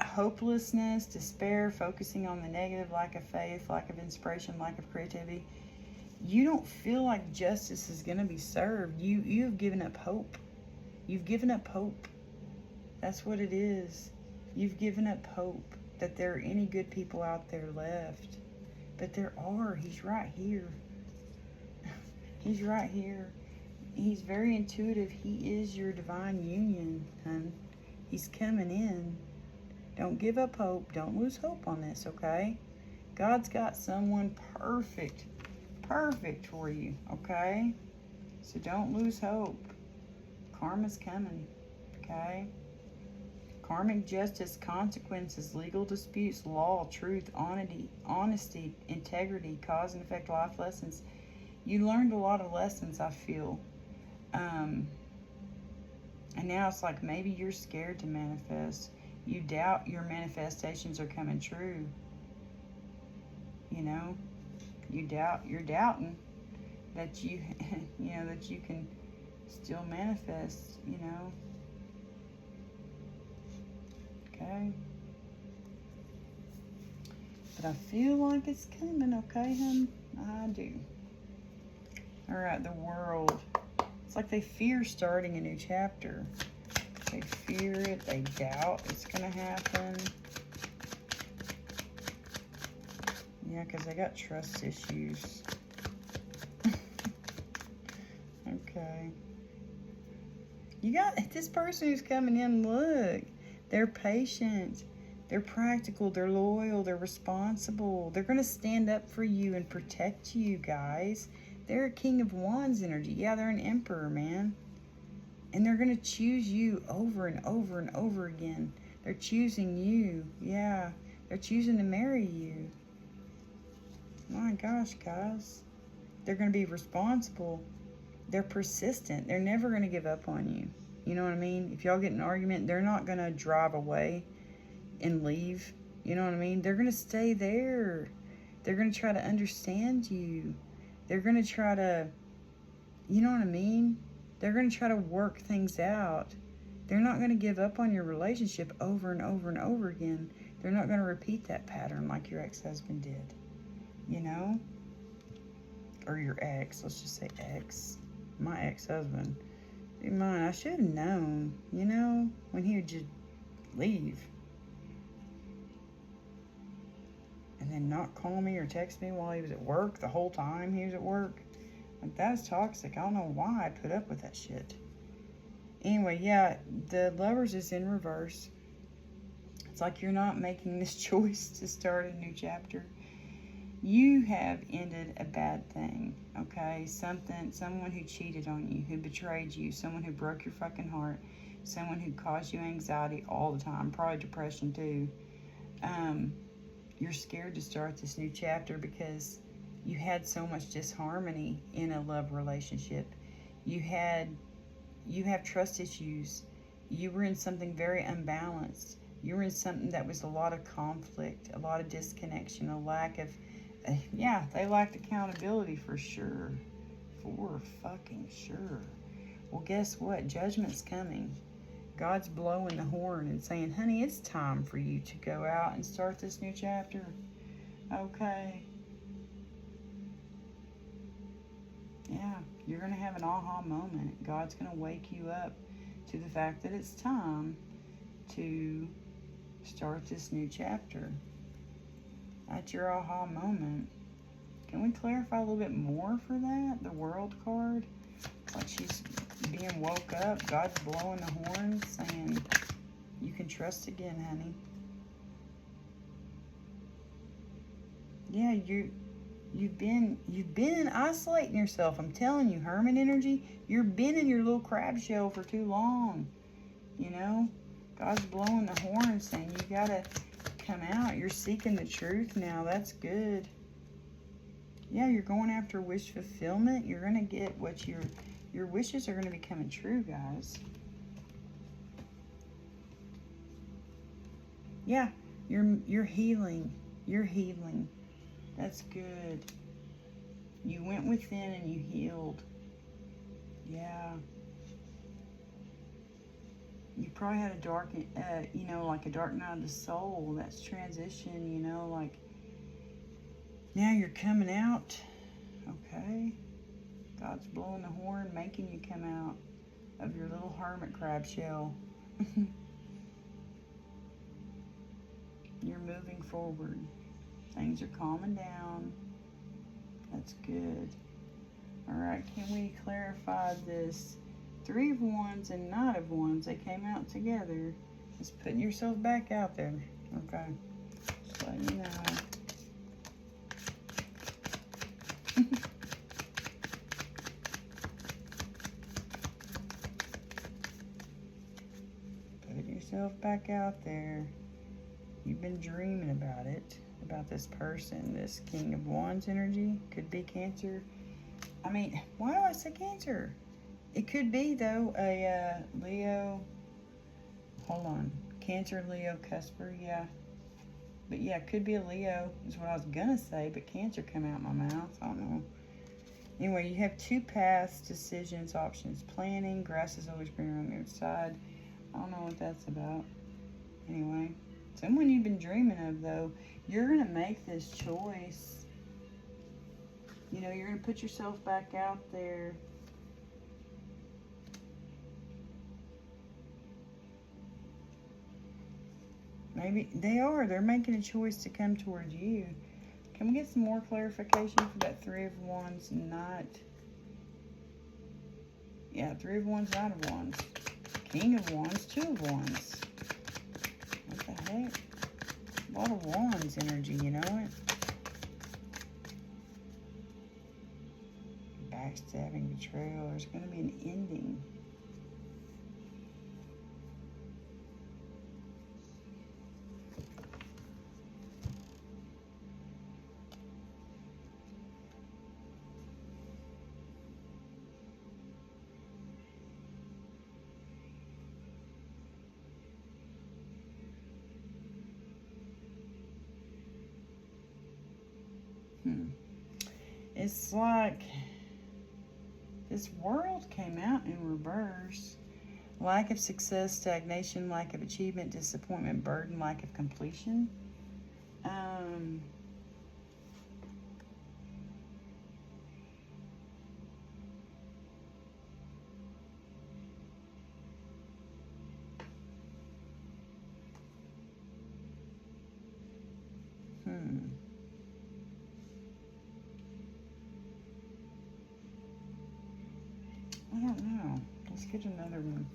hopelessness, despair, focusing on the negative, lack of faith, lack of inspiration, lack of creativity. You don't feel like justice is going to be served. You've given up hope. You've given up hope. That's what it is. You've given up hope that there are any good people out there left. But there are. He's right here. He's right here. He's very intuitive. He is your divine union, hun. He's coming in. Don't give up hope. Don't lose hope on this, okay? God's got someone perfect for you, okay? So don't lose hope. Karma's coming, okay? Karmic justice, consequences, legal disputes, law, truth, honesty, integrity, cause and effect, life lessons. You learned a lot of lessons, I feel. And now it's like maybe you're scared to manifest. You doubt your manifestations are coming true. You know? You're doubting that you, that you can still manifest, you know? Okay? But I feel like it's coming, okay, hun? I do. Alright, the world. It's like they fear starting a new chapter. They fear it. They doubt it's going to happen. Yeah, because they got trust issues. Okay. You got this person who's coming in, look. They're patient. They're practical. They're loyal. They're responsible. They're going to stand up for you and protect you, guys. They're a King of Wands energy. Yeah, they're an Emperor, man. And they're going to choose you over and over and over again. They're choosing you. Yeah, they're choosing to marry you. My gosh, guys. They're going to be responsible. They're persistent. They're never going to give up on you. You know what I mean? If y'all get in an argument, they're not going to drive away and leave. You know what I mean? They're going to stay there. They're going to try to understand you. They're going to try to, you know what I mean? They're going to try to work things out. They're not going to give up on your relationship over and over and over again. They're not going to repeat that pattern like your ex-husband did. You know? Or your ex. Let's just say ex. My ex-husband. Be mine. I should have known, you know, when he would just leave. And then not call me or text me while he was at work the whole time he was at work. Like, that's toxic. I don't know why I put up with that shit. Anyway, yeah, the Lovers is in reverse. It's like you're not making this choice to start a new chapter. You have ended a bad thing, okay? Someone who cheated on you, who betrayed you, someone who broke your fucking heart, someone who caused you anxiety all the time, probably depression too. You're scared to start this new chapter because you had so much disharmony in a love relationship. You have trust issues. You were in something very unbalanced. You were in something that was a lot of conflict, a lot of disconnection, a lack of, they lacked accountability for sure. For fucking sure. Well, guess what? Judgment's coming. God's blowing the horn and saying, honey, it's time for you to go out and start this new chapter. Okay. Yeah, you're going to have an aha moment. God's going to wake you up to the fact that it's time to start this new chapter. That's your aha moment. Can we clarify a little bit more for that? The World card. Like she's being woke up. God's blowing the horn, saying, you can trust again, honey. Yeah, you've been isolating yourself. I'm telling you, Hermit energy, you've been in your little crab shell for too long. You know, God's blowing the horn, saying you gotta come out. You're seeking the truth now. That's good. Yeah, you're going after wish fulfillment. You're gonna get what your wishes are gonna be coming true, guys. Yeah, you're healing. You're healing. That's good. You went within and you healed. Yeah. You probably had a dark, you know, like a dark night of the soul. That's transition, you know, like now you're coming out. Okay. God's blowing the horn, making you come out of your little hermit crab shell. You're moving forward. Things are calming down. That's good. All right, can we clarify this? 3 of Wands and Knight of Wands, they came out together. Just putting yourself back out there. Okay, just letting you know. Put yourself back out there. You've been dreaming about it, about this person, this King of Wands energy. Could be Cancer. I mean, why do I say Cancer? It could be, though, a Leo. Hold on. Cancer, Leo, cusper, yeah. But, yeah, it could be a Leo is what I was going to say, but Cancer come out my mouth. I don't know. Anyway, you have 2 paths, decisions, options, planning. Grass is always greener on the other side. I don't know what that's about. Anyway, someone you've been dreaming of, though, you're going to make this choice. You know, you're going to put yourself back out there. Maybe they are. They're making a choice to come towards you. Can we get some more clarification for that 3 of Wands, Knight? Yeah, 3 of Wands, Knight of Wands. King of Wands, 2 of Wands. What the heck? A lot of Wands energy, you know it? Backstabbing, betrayal. There's going to be an ending. It's like this World came out in reverse. Lack of success, stagnation, lack of achievement, disappointment, burden, lack of completion. I don't know. Let's get another one.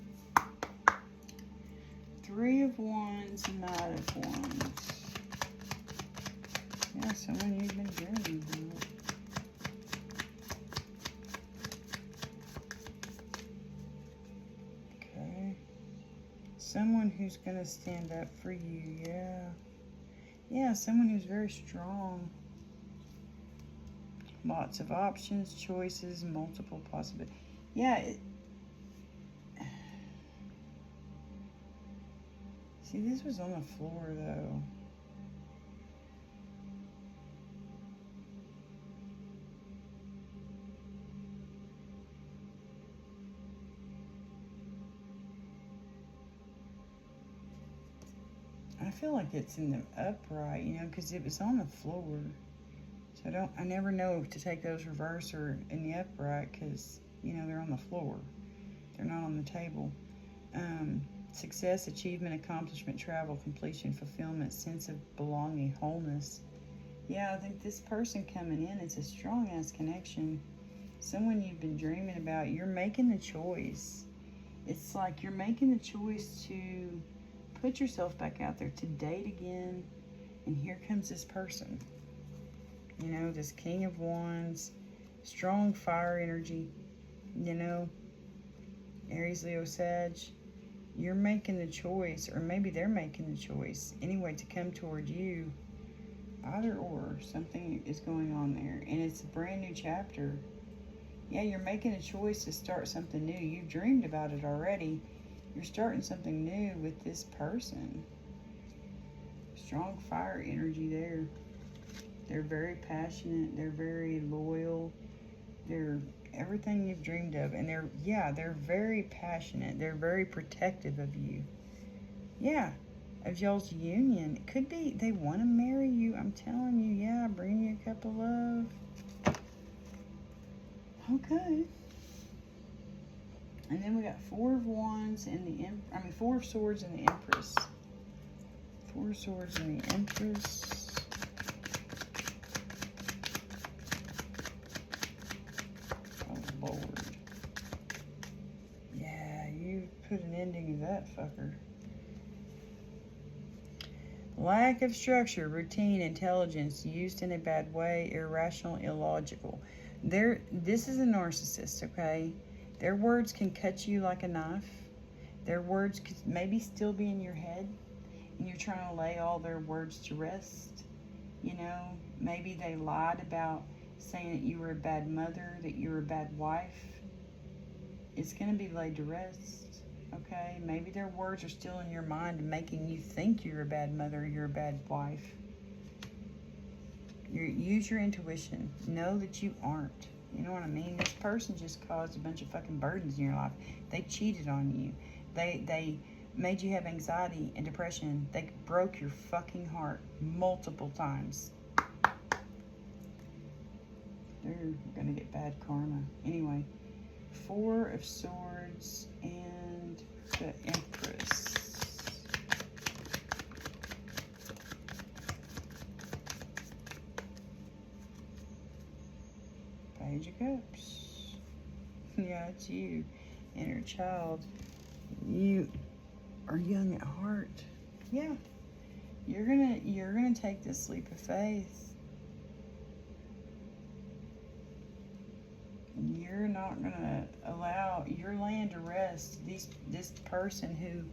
3 of Wands, Knight of Wands. Yeah, someone you've been dreaming about. Okay. Someone who's going to stand up for you, yeah. Yeah, someone who's very strong. Lots of options, choices, multiple possibilities. Yeah. See, this was on the floor, though. I feel like it's in the upright, you know, because it was on the floor. So I never know to take those reverse or in the upright because, you know, they're on the floor. They're not on the table. Success, achievement, accomplishment, travel, completion, fulfillment, sense of belonging, wholeness. Yeah, I think this person coming in, it's a strong-ass connection. Someone you've been dreaming about. You're making the choice. It's like you're making the choice to put yourself back out there, to date again. And here comes this person. You know, this King of Wands, strong fire energy, you know, Aries, Leo, Sag. You're making the choice, or maybe they're making the choice, anyway, to come toward you. Either or, something is going on there. And it's a brand new chapter. Yeah, you're making a choice to start something new. You've dreamed about it already. You're starting something new with this person. Strong fire energy there. They're very passionate. They're very loyal. They're everything you've dreamed of. And they're very passionate. They're very protective of you. Yeah, of y'all's union. It could be they want to marry you. I'm telling you, yeah, bring you a cup of love. Okay. And then we got Four of Wands and the Four of Swords and the Empress. Four of Swords and the Empress. Oh, Lord. Yeah, you put an ending to that fucker. Lack of structure, routine, intelligence, used in a bad way, irrational, illogical. This is a narcissist, okay? Their words can cut you like a knife. Their words could maybe still be in your head, and you're trying to lay all their words to rest. You know, maybe they lied about saying that you were a bad mother, that you were a bad wife. It's going to be laid to rest, okay? Maybe their words are still in your mind, making you think you're a bad mother, you're a bad wife. Use your intuition. Know that you aren't. You know what I mean? This person just caused a bunch of fucking burdens in your life. They cheated on you. They made you have anxiety and depression. They broke your fucking heart multiple times. They're gonna get bad karma. Anyway, Four of Swords and the Empress. Page of Cups. Yeah, it's you, inner child. You are young at heart. Yeah, you're gonna take this leap of faith. You're not gonna allow your land to rest. This person who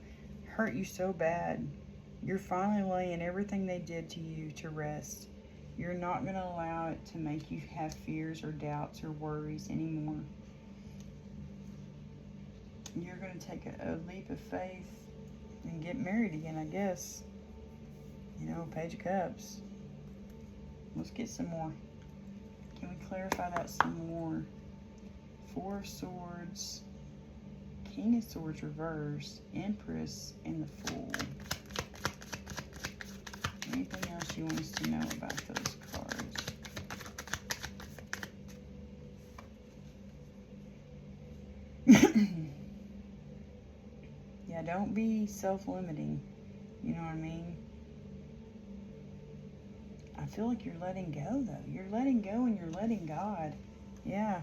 hurt you so bad, you're finally laying everything they did to you to rest. You're not going to allow it to make you have fears or doubts or worries anymore. You're going to take a leap of faith and get married again, I guess. You know, Page of Cups. Let's get some more. Can we clarify that some more? Four of Swords, King of Swords reverse, Empress, and the Fool. Anything else you want us to know about those cards? Yeah, don't be self-limiting. You know what I mean? I feel like you're letting go, though. You're letting go and you're letting God. Yeah.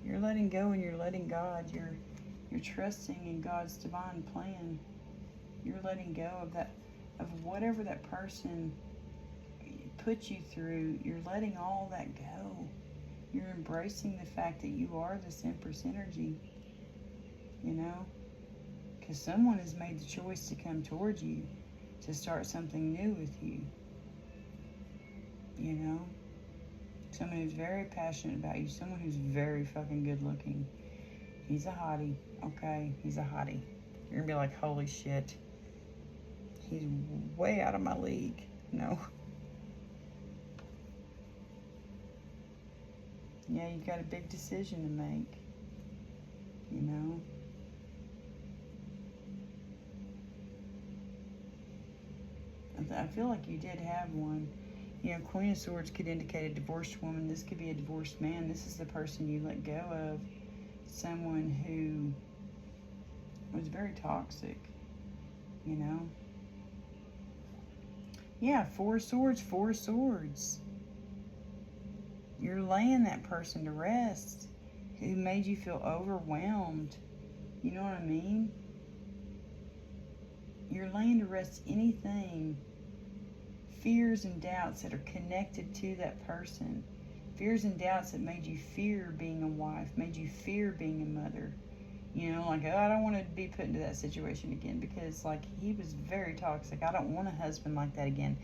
You're letting go and you're letting God. You're trusting in God's divine plan. You're letting go of whatever that person put you through. You're letting all that go. You're embracing the fact that you are this Empress energy. You know? Because someone has made the choice to come towards you, to start something new with you. You know? Someone who's very passionate about you. Someone who's very fucking good looking. He's a hottie, okay? He's a hottie. You're gonna be like, holy shit. He's way out of my league. No. Yeah, you got a big decision to make. You know? I feel like you did have one. You know, Queen of Swords could indicate a divorced woman. This could be a divorced man. This is the person you let go of. Someone who was very toxic, you know. Yeah, Four Swords, Four Swords. You're laying that person to rest who made you feel overwhelmed. You know what I mean? You're laying to rest anything, fears and doubts that are connected to that person. Fears and doubts that made you fear being a wife, made you fear being a mother. You know, like, oh, I don't want to be put into that situation again because, like, he was very toxic. I don't want a husband like that again.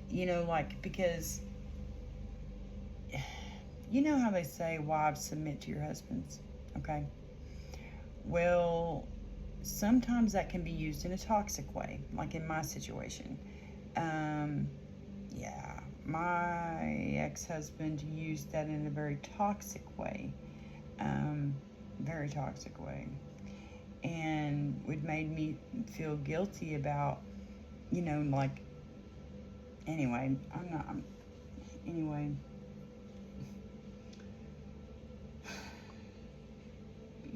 You know, like, because you know how they say wives submit to your husbands, okay? Well, sometimes that can be used in a toxic way, like in my situation. Yeah, my ex-husband used that in a very toxic way, very toxic way, and it made me feel guilty about, you know, like, anyway, anyway,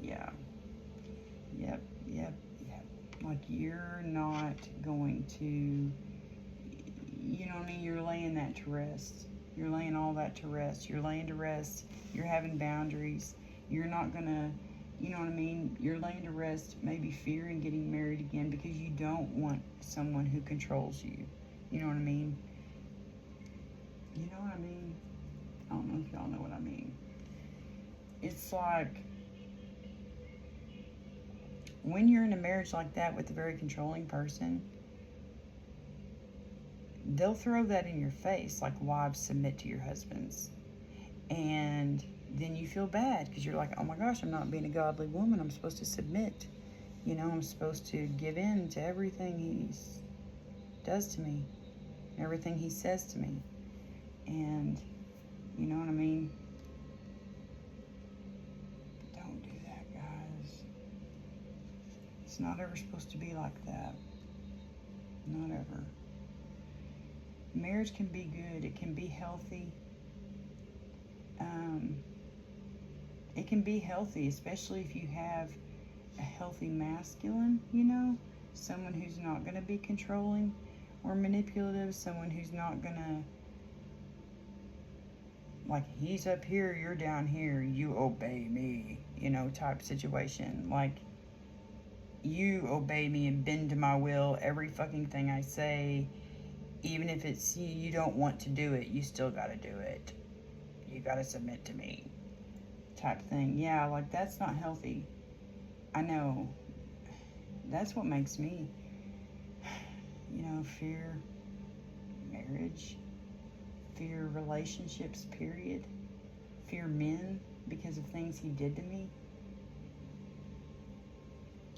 yeah, yep, like, you're not going to, you know what I mean, you're laying that to rest. You're laying all that to rest. You're laying to rest. You're having boundaries. You're not gonna, you know what I mean? You're laying to rest maybe fearing getting married again because you don't want someone who controls you. You know what I mean? You know what I mean? I don't know if y'all know what I mean. It's like when you're in a marriage like that with a very controlling person, they'll throw that in your face, like wives submit to your husbands. And then you feel bad because you're like, oh my gosh, I'm not being a godly woman. I'm supposed to submit. You know, I'm supposed to give in to everything he does to me, everything he says to me. And you know what I mean? Don't do that, guys. It's not ever supposed to be like that. Not ever. Marriage can be good. It can be healthy. It can be healthy, especially if you have a healthy masculine, you know, someone who's not going to be controlling or manipulative, someone who's not going to, like, he's up here, you're down here, you obey me, you know, type situation. Like, you obey me and bend to my will, every fucking thing I say, even if it's you don't want to do it, you still got to do it. You got to submit to me, type thing. Yeah, like, that's not healthy. I know. That's what makes me, you know, fear marriage, fear relationships, period. Fear men because of things he did to me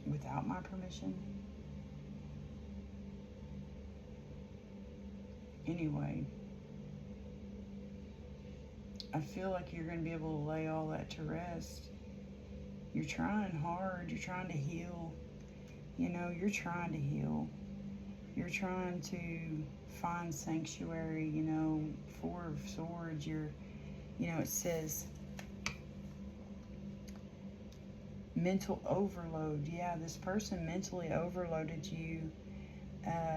without my permission. Anyway, I feel like you're going to be able to lay all that to rest. You're trying hard. You're trying to heal. You know, you're trying to heal. You're trying to find sanctuary, you know, Four of Swords. You know, it says mental overload. Yeah, this person mentally overloaded you.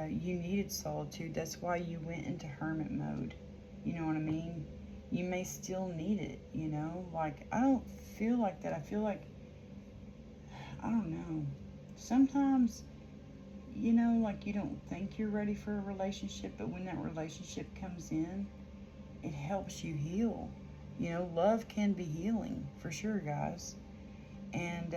You needed solitude. That's why you went into hermit mode. You know what I mean? You may still need it, you know? Like, I don't feel like that. I feel like, I don't know. Sometimes, you know, like, you don't think you're ready for a relationship, but when that relationship comes in, it helps you heal. You know, love can be healing, for sure, guys. And,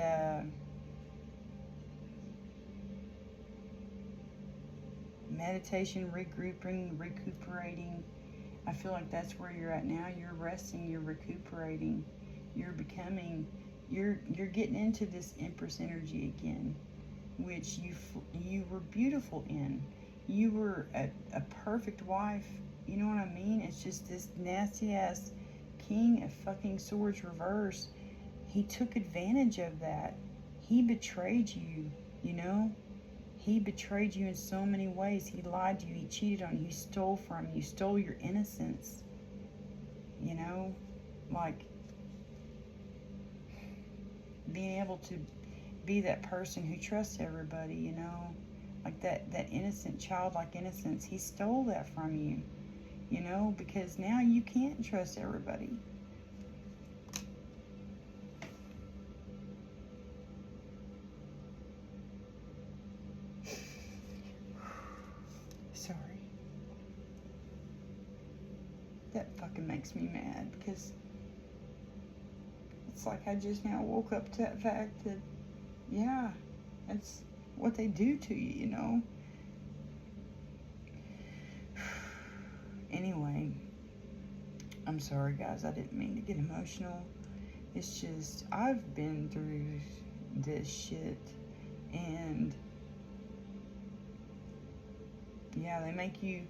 meditation, regrouping, recuperating. I feel like that's where you're at now. You're resting, you're recuperating, you're becoming, you're getting into this Empress energy again, which you were beautiful in. You were a perfect wife. You know what I mean? It's just this nasty ass King of fucking Swords reverse. He took advantage of that. He betrayed you, you know? He betrayed you in so many ways. He lied to you. He cheated on you. He stole from you. Stole your innocence. You know? Like, being able to be that person who trusts everybody, you know? Like that innocent, childlike innocence, he stole that from you, you know, because now you can't trust everybody. Sorry. That fucking makes me mad, because it's like I just now woke up to that fact that, yeah, that's what they do to you, you know. Anyway, I'm sorry guys, I didn't mean to get emotional. It's just, I've been through this shit, and yeah, they make you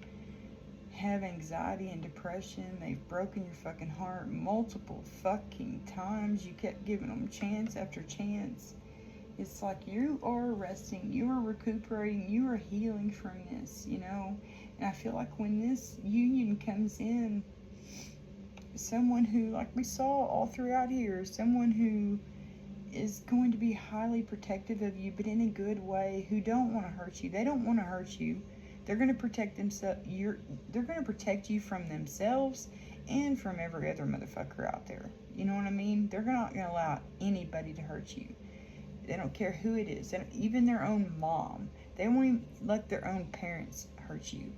have anxiety and depression. They've broken your fucking heart multiple fucking times. You kept giving them chance after chance. It's like you are resting, you are recuperating, you are healing from this, you know. And I feel like when this union comes in, someone who, like we saw all throughout here, someone who is going to be highly protective of you, but in a good way, who don't want to hurt you. They don't want to hurt you. They're going to protect themselves. They're going to protect you from themselves and from every other motherfucker out there. You know what I mean? They're not going to allow anybody to hurt you. They don't care who it is. Even their own mom. They won't even let their own parents hurt you.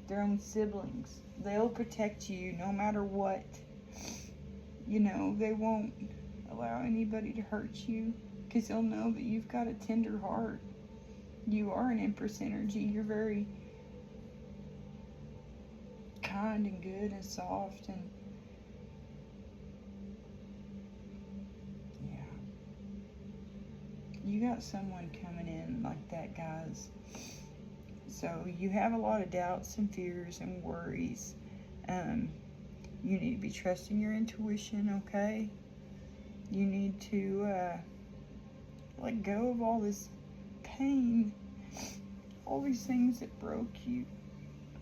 Their own siblings. They'll protect you no matter what. You know, they won't allow anybody to hurt you, because they'll know that you've got a tender heart. You are an Empress energy. You're very kind and good and soft, and yeah, you got someone coming in like that, guys. So you have a lot of doubts and fears and worries. You need to be trusting your intuition, okay? You need to let go of all this pain, all these things that broke you,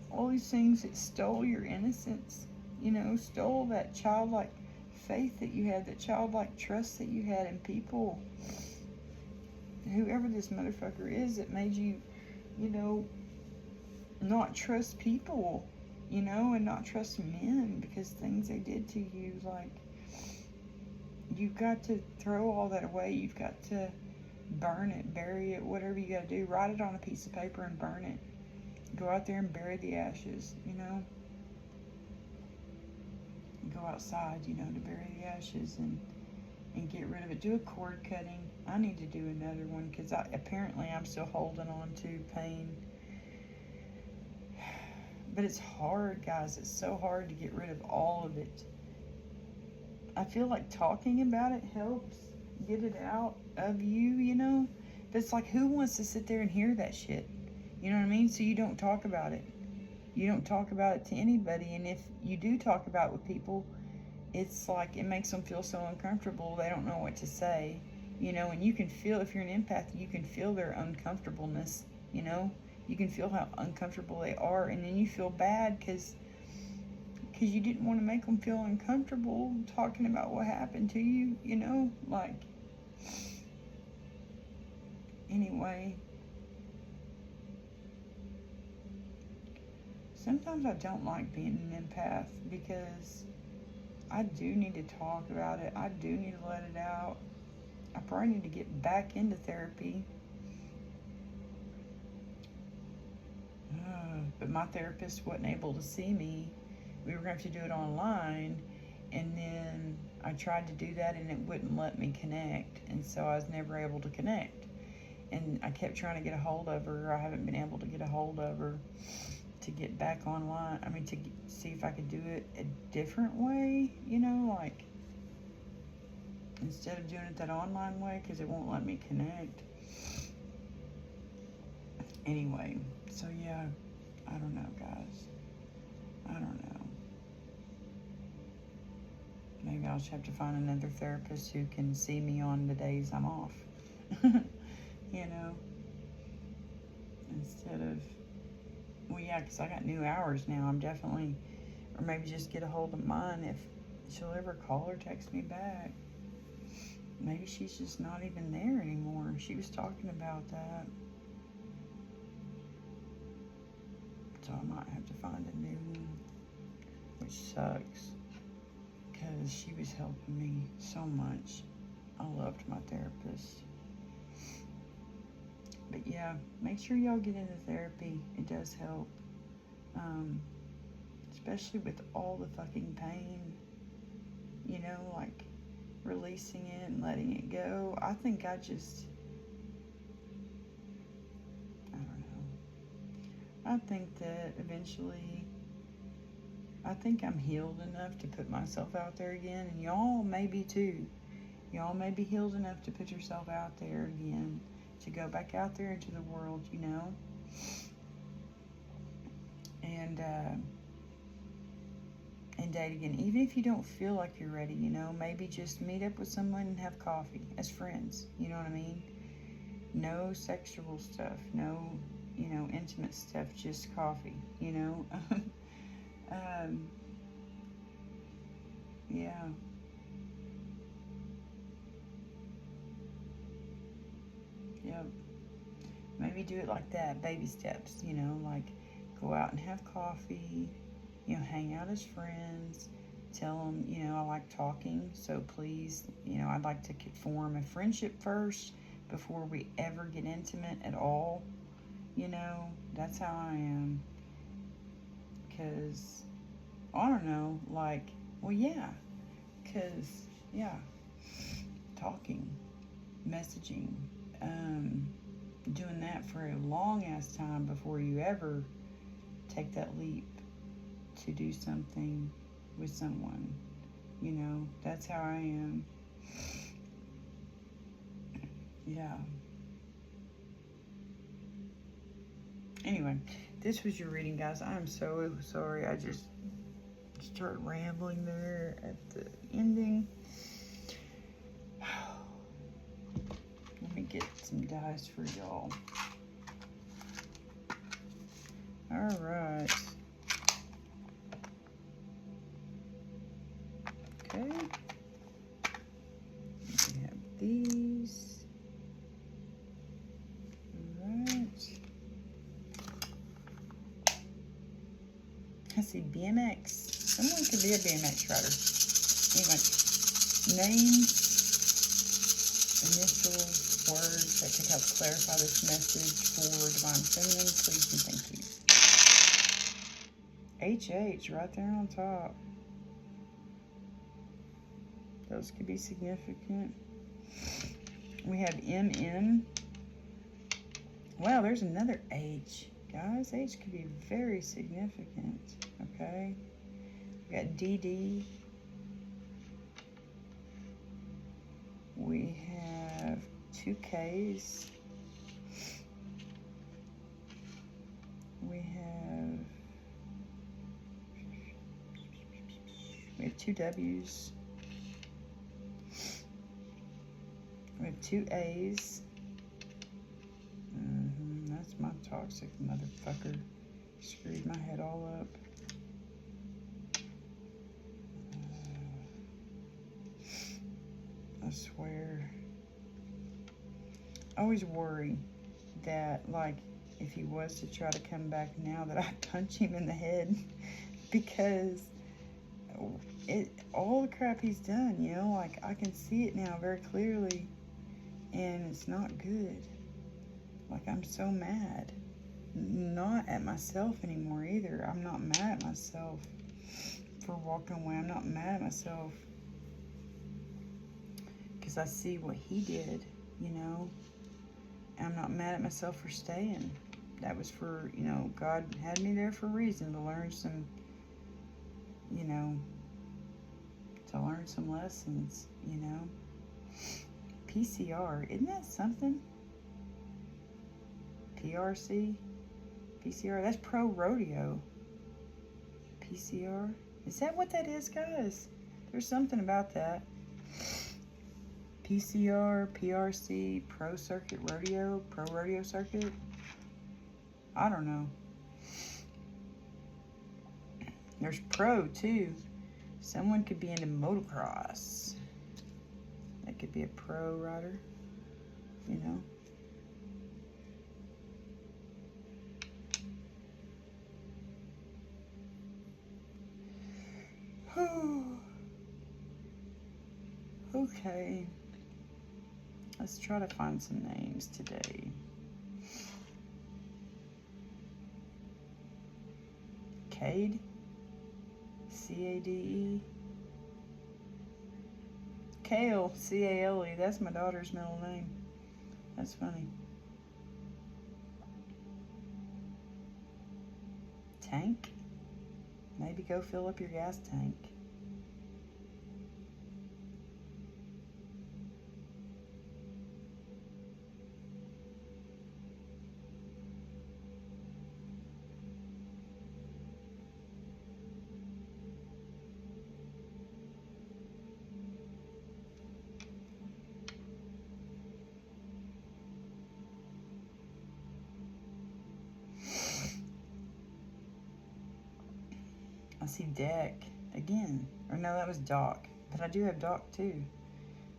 all these things that stole your innocence, you know, stole that childlike faith that you had, that childlike trust that you had in people. Whoever this motherfucker is that made you, you know, not trust people, you know, and not trust men because things they did to you. Like, you've got to throw all that away. You've got to burn it, bury it, whatever you got to do. Write it on a piece of paper and burn it. Go out there and bury the ashes, you know. Go outside, you know, to bury the ashes and get rid of it. Do a cord cutting. I need to do another one because apparently I'm still holding on to pain. But it's hard, guys. It's so hard to get rid of all of it. I feel like talking about it helps get it out of you, you know? But it's like, who wants to sit there and hear that shit? You know what I mean? So you don't talk about it. You don't talk about it to anybody. And if you do talk about it with people, it's like it makes them feel so uncomfortable. They don't know what to say, you know? And you can feel, if you're an empath, you can feel their uncomfortableness, you know? You can feel how uncomfortable they are. And then you feel bad because you didn't want to make them feel uncomfortable talking about what happened to you, you know? Like, anyway, sometimes I don't like being an empath because I do need to talk about it. I do need to let it out. I probably need to get back into therapy. But my therapist wasn't able to see me. We were going to have to do it online, and then I tried to do that and it wouldn't let me connect, and so I was never able to connect. And I kept trying to get a hold of her. I haven't been able to get a hold of her to get back online. I mean, to see if I could do it a different way, you know, like instead of doing it that online way, because it won't let me connect. Anyway, so yeah, I don't know, guys. I don't know. Maybe I'll just have to find another therapist who can see me on the days I'm off. You know? Instead of, well, yeah, because I got new hours now. I'm definitely, or maybe just get a hold of mine if she'll ever call or text me back. Maybe she's just not even there anymore. She was talking about that. So I might have to find a new one, which sucks, because she was helping me so much. I loved my therapist. But yeah, make sure y'all get into therapy. It does help. Especially with all the fucking pain. You know, like releasing it and letting it go. I think I don't know. I think that eventually, I think I'm healed enough to put myself out there again. And y'all may be too. Y'all may be healed enough to put yourself out there again. To go back out there into the world, you know. And date again. Even if you don't feel like you're ready, you know. Maybe just meet up with someone and have coffee as friends. You know what I mean? No sexual stuff. No, you know, intimate stuff. Just coffee, you know. Yeah. Yep. Maybe do it like that, baby steps, you know, like go out and have coffee, you know, hang out as friends, tell them, you know, I like talking, so please, you know, I'd like to form a friendship first before we ever get intimate at all, you know, that's how I am, because, I don't know, like, well, yeah, because, yeah, talking, messaging, doing that for a long ass time before you ever take that leap to do something with someone, you know, that's how I am. Yeah. Anyway, this was your reading, guys. I'm so sorry I just started rambling there at the ending. Let me get some dice for y'all. All right. Okay. We have these. All right. I see BMX. Someone could be a BMX rider. Anyway, names, initials, words that could help clarify this message for Divine Feminine, please and thank you. HH right there on top. Those could be significant. We have MM. Wow, there's another H. Guys, H could be very significant. Okay. We got DD. We have 2 Ks. We have 2 Ws. We have 2 A's. That's my toxic motherfucker. Screwed my head all up. I swear. I always worry that, like, if he was to try to come back now, that I'd punch him in the head. Because all the crap he's done, you know, like, I can see it now very clearly. And it's not good. Like, I'm so mad. Not at myself anymore either. I'm not mad at myself for walking away. I'm not mad at myself because I see what he did, you know. And I'm not mad at myself for staying. That was for, you know, God had me there for a reason, to learn some, you know, to learn some lessons, you know. PCR, isn't that something? PRC? PCR, that's pro rodeo. PCR, is that what that is, guys? There's something about that. PCR, PRC, pro circuit rodeo, pro rodeo circuit. I don't know. There's pro too. Someone could be into motocross. That could be a pro rider, you know. Okay. Let's try to find some names today. Cade? C-A-D-E? Kale, C-A-L-E. That's my daughter's middle name. That's funny. Tank? Maybe go fill up your gas tank. I see deck again. Or no, that was dock. But I do have dock too.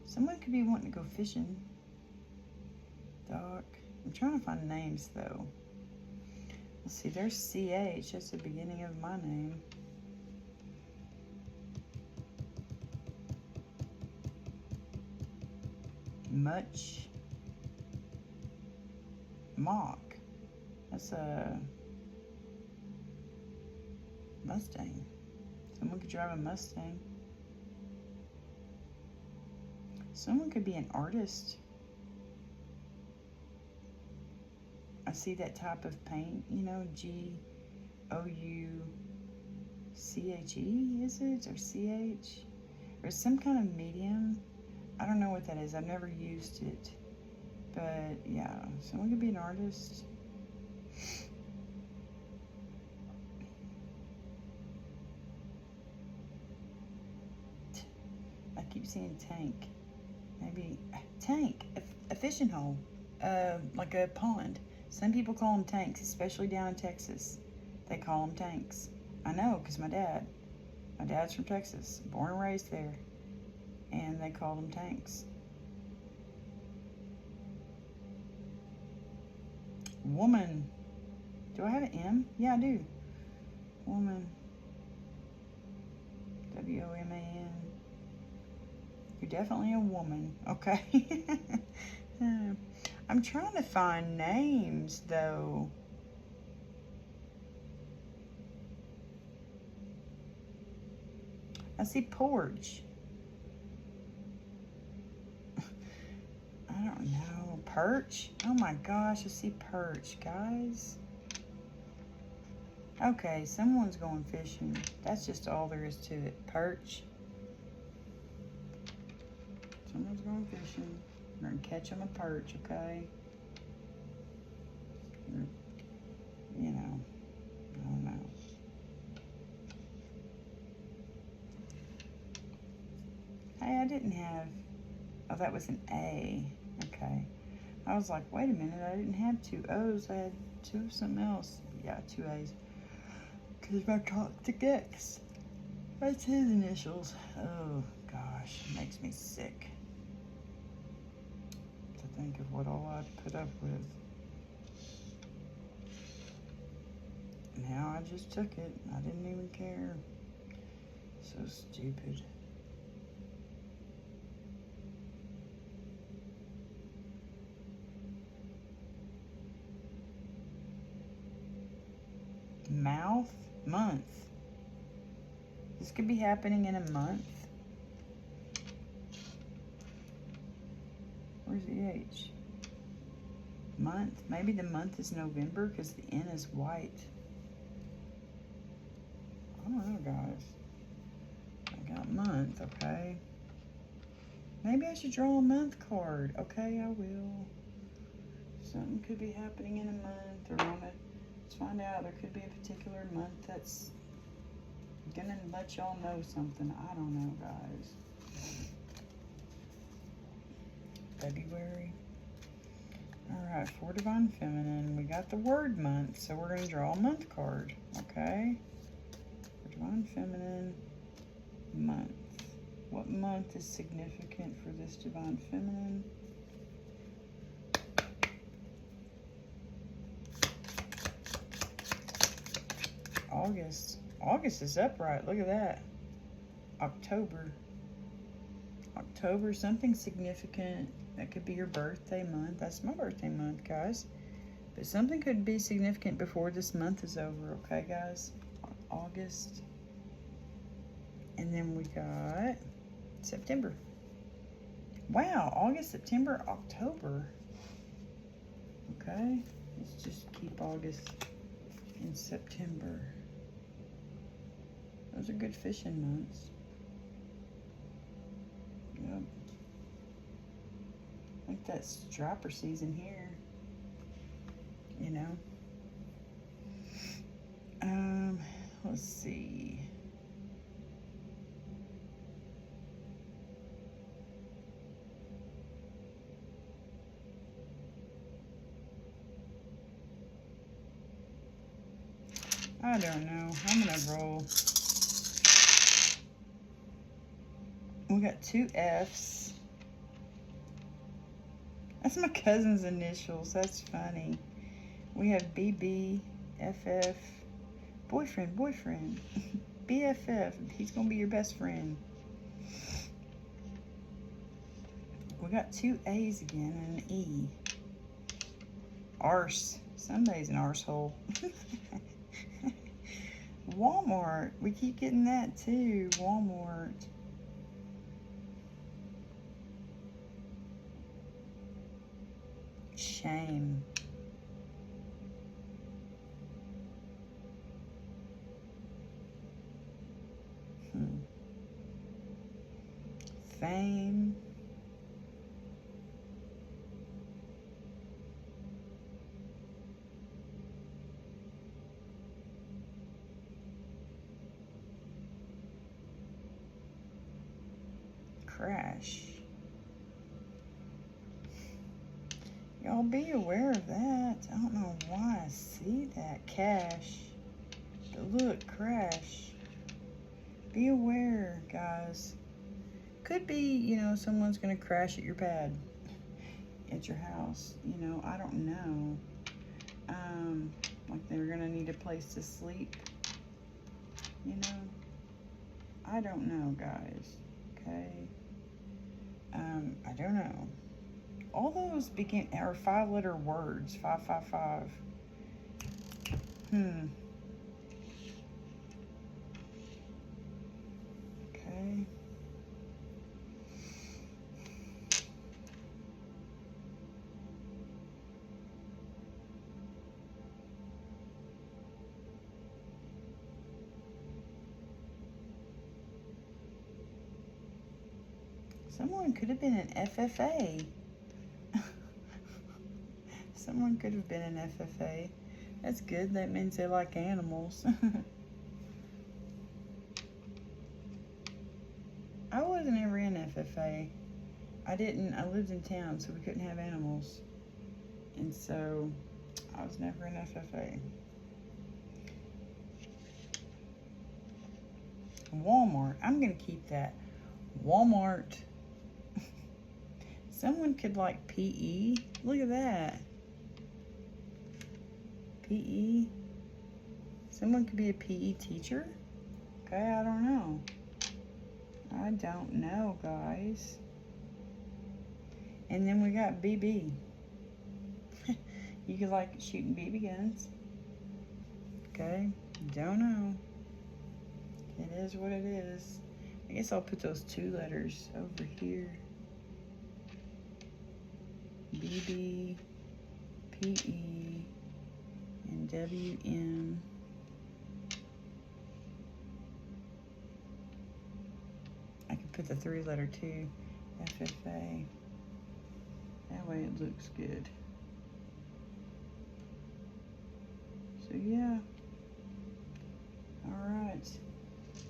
Someone could be wanting to go fishing. Dock. I'm trying to find names though. Let's see, there's CH. That's the beginning of my name. Much. Mock. That's a Mustang. Someone could drive a Mustang. Someone could be an artist. I see that type of paint, you know, G-O-U-C-H-E, is it? Or C-H? Or some kind of medium. I don't know what that is. I've never used it. But, yeah, someone could be an artist. I keep seeing tank. Maybe tank, a fishing hole, like a pond. Some people call them tanks, especially down in Texas. They call them tanks. I know, because my dad's from Texas, born and raised there, and they call them tanks. Woman. Do I have an M? Yeah, I do. Woman. W-O-M-A-N. You're definitely a woman. Okay. I'm trying to find names, though. I see porch. I don't know. Perch? Oh my gosh, I see perch, guys. Okay, someone's going fishing. That's just all there is to it. Perch. Someone's going fishing. We're going to catch them a perch, okay? You know, I don't know. Hey, I didn't have... Oh, that was an A. Okay. I was like, wait a minute, I didn't have two O's. I had two of something else. Yeah, two A's. Because my toxic X. That's his initials. Oh, gosh. It makes me sick to think of what all I'd put up with. Now I just took it. I didn't even care. So stupid. Mouth? Month. This could be happening in a month. Where's the H? Month. Maybe the month is November because the N is white. I don't know, guys. I got month, okay. Maybe I should draw a month card. Okay, I will. Something could be happening in a month or on it. Let's find out. There could be a particular month that's gonna let y'all know something. I don't know, guys. February. Alright, for Divine Feminine, we got the word month, so we're gonna draw a month card, okay? For Divine Feminine, month. What month is significant for this Divine Feminine? August. August is upright. Look at that. October. October, something significant. That could be your birthday month. That's my birthday month, guys. But something could be significant before this month is over, okay, guys? August. And then we got September. Wow, August, September, October. Okay, let's just keep August and September. Those are good fishing months. Yep. I think that's striper season here. You know. Let's see. I don't know. I'm gonna roll. We got 2 F's. That's my cousin's initials. That's funny. We have BB, FF, boyfriend, BFF. He's gonna be your best friend. We got 2 A's again and an E. Arse. Somebody's an arsehole. Walmart. We keep getting that too. Walmart. Shame. Fame. Crash. Y'all be aware of that. I don't know why I see that. Cash. But look, crash. Be aware, guys. Could be, you know, someone's going to crash at your pad. At your house. You know, I don't know. Like they're going to need a place to sleep. You know. I don't know, guys. Okay. I don't know. All those begin are 5-letter words. 555. Okay. Someone could have been an FFA. Someone could have been an FFA. That's good. That means they like animals. I wasn't ever in FFA. I lived in town, so we couldn't have animals. And so, I was never in FFA. Walmart. I'm going to keep that. Walmart. Someone could like PE. Look at that. PE. Someone could be a PE teacher. Okay, I don't know. I don't know, guys. And then we got BB. You could like shooting BB guns. Okay, don't know. It is what it is. I guess I'll put those 2 letters over here. BB, PE, and WM. I could put the 3-letter too. FFA. That way it looks good. So yeah. Alright.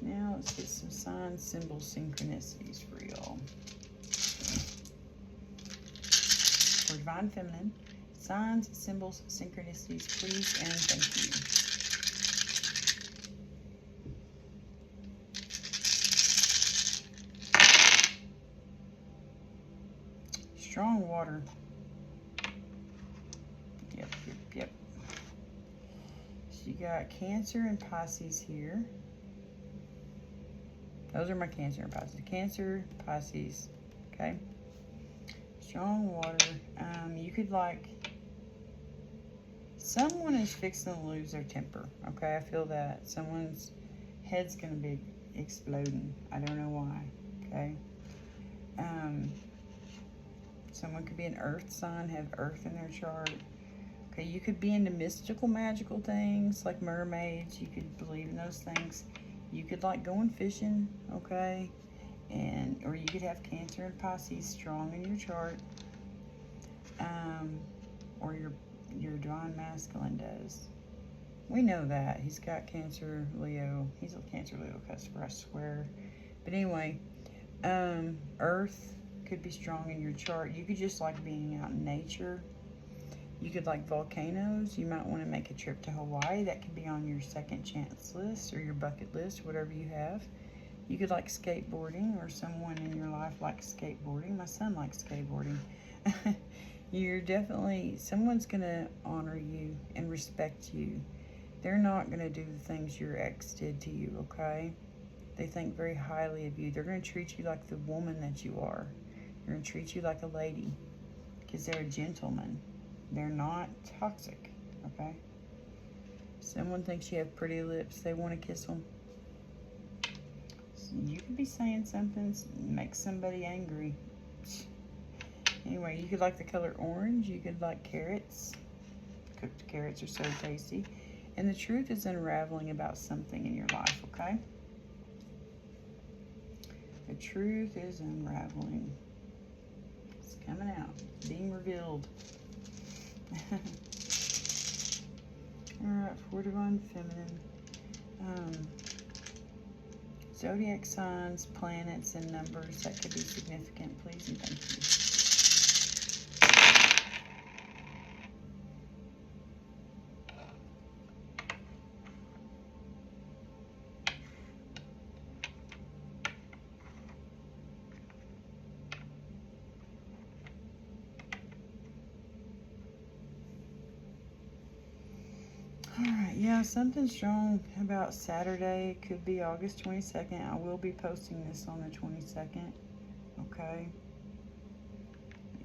Now let's get some signs, symbols, synchronicities for y'all. For Divine Feminine, signs, symbols, synchronicities, please and thank you. Strong water. Yep. So you got Cancer and Pisces here. Those are my Cancer and Pisces. Cancer, Pisces, okay? Strong water. You could like, someone is fixing to lose their temper, okay? I feel that. Someone's head's going to be exploding. I don't know why, okay? Someone could be an earth sign, have earth in their chart. Okay, you could be into mystical, magical things like mermaids. You could believe in those things. You could like going fishing, okay? Or you could have Cancer and Pisces strong in your chart. Or your divine masculine does. We know that. He's got Cancer, Leo. He's a Cancer, Leo cusper, I swear. But anyway, Earth could be strong in your chart. You could just like being out in nature. You could like volcanoes. You might want to make a trip to Hawaii. That could be on your second chance list or your bucket list, whatever you have. You could like skateboarding, or someone in your life likes skateboarding. My son likes skateboarding. You're definitely, someone's going to honor you and respect you. They're not going to do the things your ex did to you, okay? They think very highly of you. They're going to treat you like the woman that you are. They're going to treat you like a lady because they're a gentleman. They're not toxic, okay? Someone thinks you have pretty lips. They want to kiss them. So you could be saying something make somebody angry. Anyway, you could like the color orange. You could like carrots. Cooked carrots are so tasty. And the truth is unraveling about something in your life, okay? The truth is unraveling. It's coming out, being revealed. Alright, for divine feminine. Zodiac signs, planets, and numbers that could be significant, please and thank you. Alright, yeah, something strong about Saturday. It could be August 22nd. I will be posting this on the 22nd. Okay.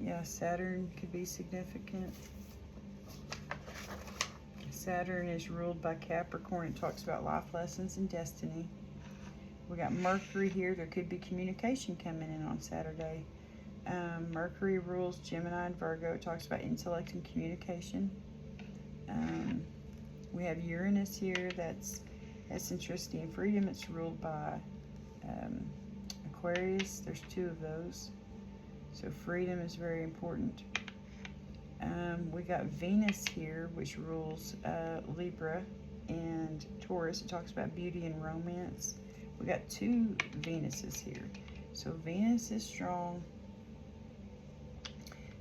Yeah, Saturn could be significant. Saturn is ruled by Capricorn. It talks about life lessons and destiny. We got Mercury here. There could be communication coming in on Saturday. Mercury rules Gemini and Virgo. It talks about intellect and communication. We have Uranus here. That's eccentricity and freedom. It's ruled by Aquarius. There's two of those. So freedom is very important. We got Venus here, which rules Libra and Taurus. It talks about beauty and romance. We got two Venuses here. So Venus is strong.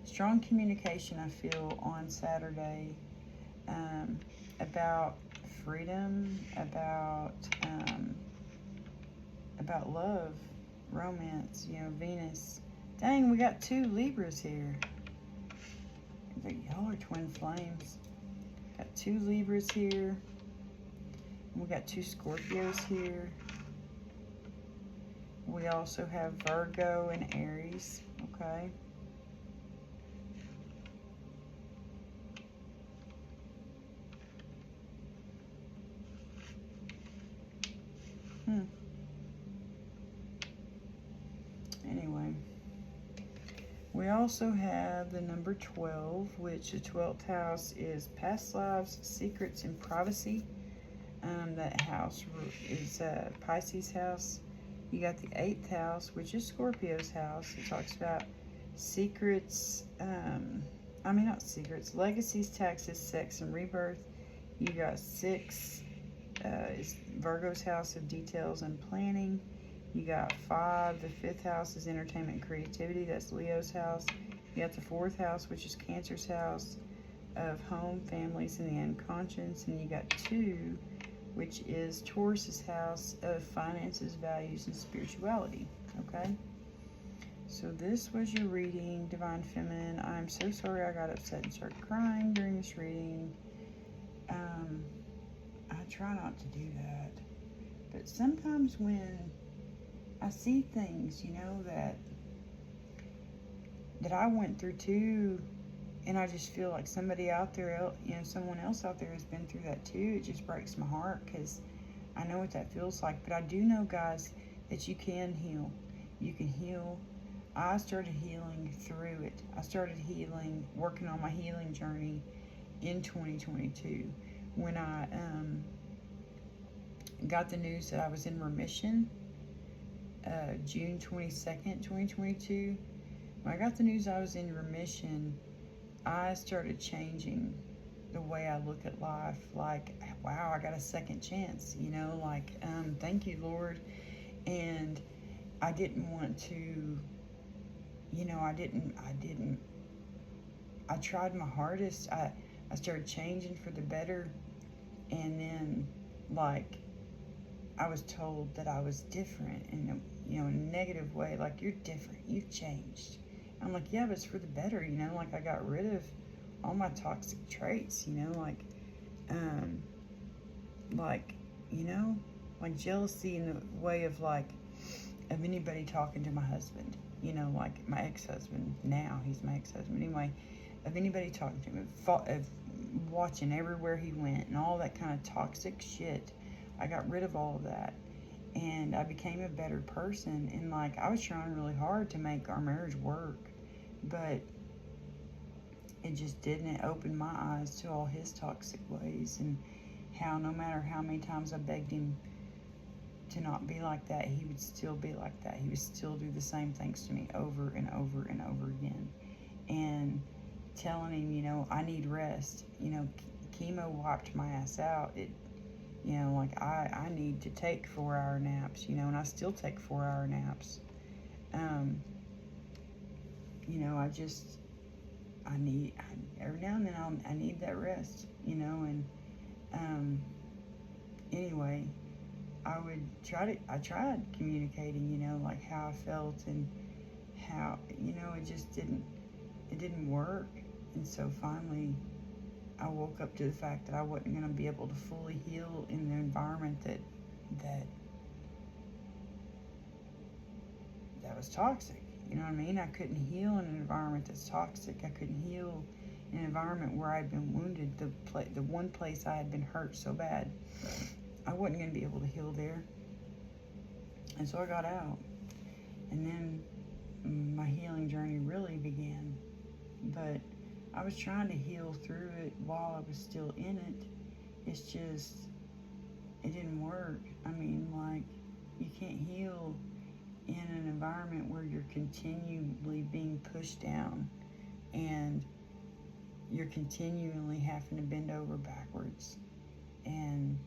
Strong communication, I feel, on Saturday. About freedom, about love, romance, you know, Venus. Dang, we got two Libras here. Y'all are twin flames. Got two Libras here. And we got two Scorpios here. We also have Virgo and Aries, okay? Anyway, we also have the number 12, which the 12th house is past lives, secrets, and privacy. That house is Pisces house. You got the 8th house, which is Scorpio's house. It talks about secrets, not secrets, legacies, taxes, sex, and rebirth. You got 6, is Virgo's house of details and planning. You got 5, the 5th house is entertainment and creativity. That's Leo's house. You got the 4th house, which is Cancer's house of home, families, and the unconscious. And you got 2, which is Taurus's house of finances, values, and spirituality. Okay? So this was your reading, Divine Feminine. I'm so sorry I got upset and started crying during this reading. I try not to do that. But sometimes when I see things, you know, that that I went through too. And I just feel like somebody out there, you know, someone else out there has been through that too. It just breaks my heart because I know what that feels like. But I do know, guys, that you can heal. You can heal. I started healing through it. I started healing, working on my healing journey in 2022 when I got the news that I was in remission, June 22nd, 2022. When I got the news I was in remission, I started changing the way I look at life. Like, wow, I got a second chance, you know, like, thank you, Lord. And I didn't want to, you know, I tried my hardest. I started changing for the better. And then, like, I was told that I was different in a, you know, in a negative way. Like, you're different. You've changed. I'm like, yeah, but it's for the better, you know? Like, I got rid of all my toxic traits, you know? Like, you know? Like, jealousy in the way of, like, of anybody talking to my husband. You know, like, my ex-husband. Now, he's my ex-husband. Anyway, of anybody talking to him. Of watching everywhere he went and all that kind of toxic shit. I got rid of all of that. And I became a better person. And, like, I was trying really hard to make our marriage work. But it just didn't. It opened my eyes to all his toxic ways. And how no matter how many times I begged him to not be like that, he would still be like that. He would still do the same things to me over and over and over again. And telling him, you know, I need rest. You know, chemo wiped my ass out. It, you know, like, I need to take 4-hour naps, you know, and I still take 4-hour naps. You know, every now and then I need that rest, you know, and, anyway, I tried communicating, you know, like how I felt and how, you know, it didn't work. And so finally, I woke up to the fact that I wasn't going to be able to fully heal in the environment that was toxic. You know what I mean? I couldn't heal in an environment that's toxic. I couldn't heal in an environment where I'd been wounded. The one place I had been hurt so bad, I wasn't going to be able to heal there. And so I got out. And then my healing journey really began. But I was trying to heal through it while I was still in it. It's just, it didn't work. I mean, like, you can't heal in an environment where you're continually being pushed down and you're continually having to bend over backwards and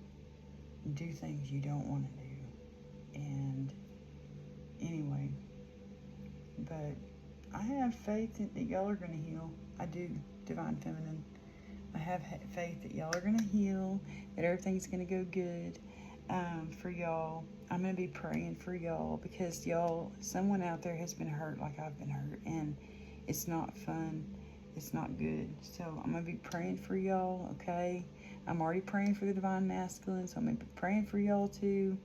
do things you don't want to do. And anyway, but I have faith that y'all are going to heal. I do, Divine Feminine. I have faith that y'all are going to heal, that everything's going to go good for y'all. I'm going to be praying for y'all because y'all, someone out there has been hurt like I've been hurt, and it's not fun. It's not good. So I'm going to be praying for y'all, okay? I'm already praying for the Divine Masculine, so I'm going to be praying for y'all too.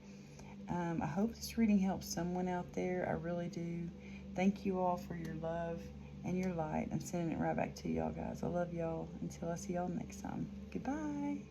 I hope this reading helps someone out there. I really do. Thank you all for your love and your light. I'm sending it right back to y'all, guys. I love y'all. Until I see y'all next time. Goodbye.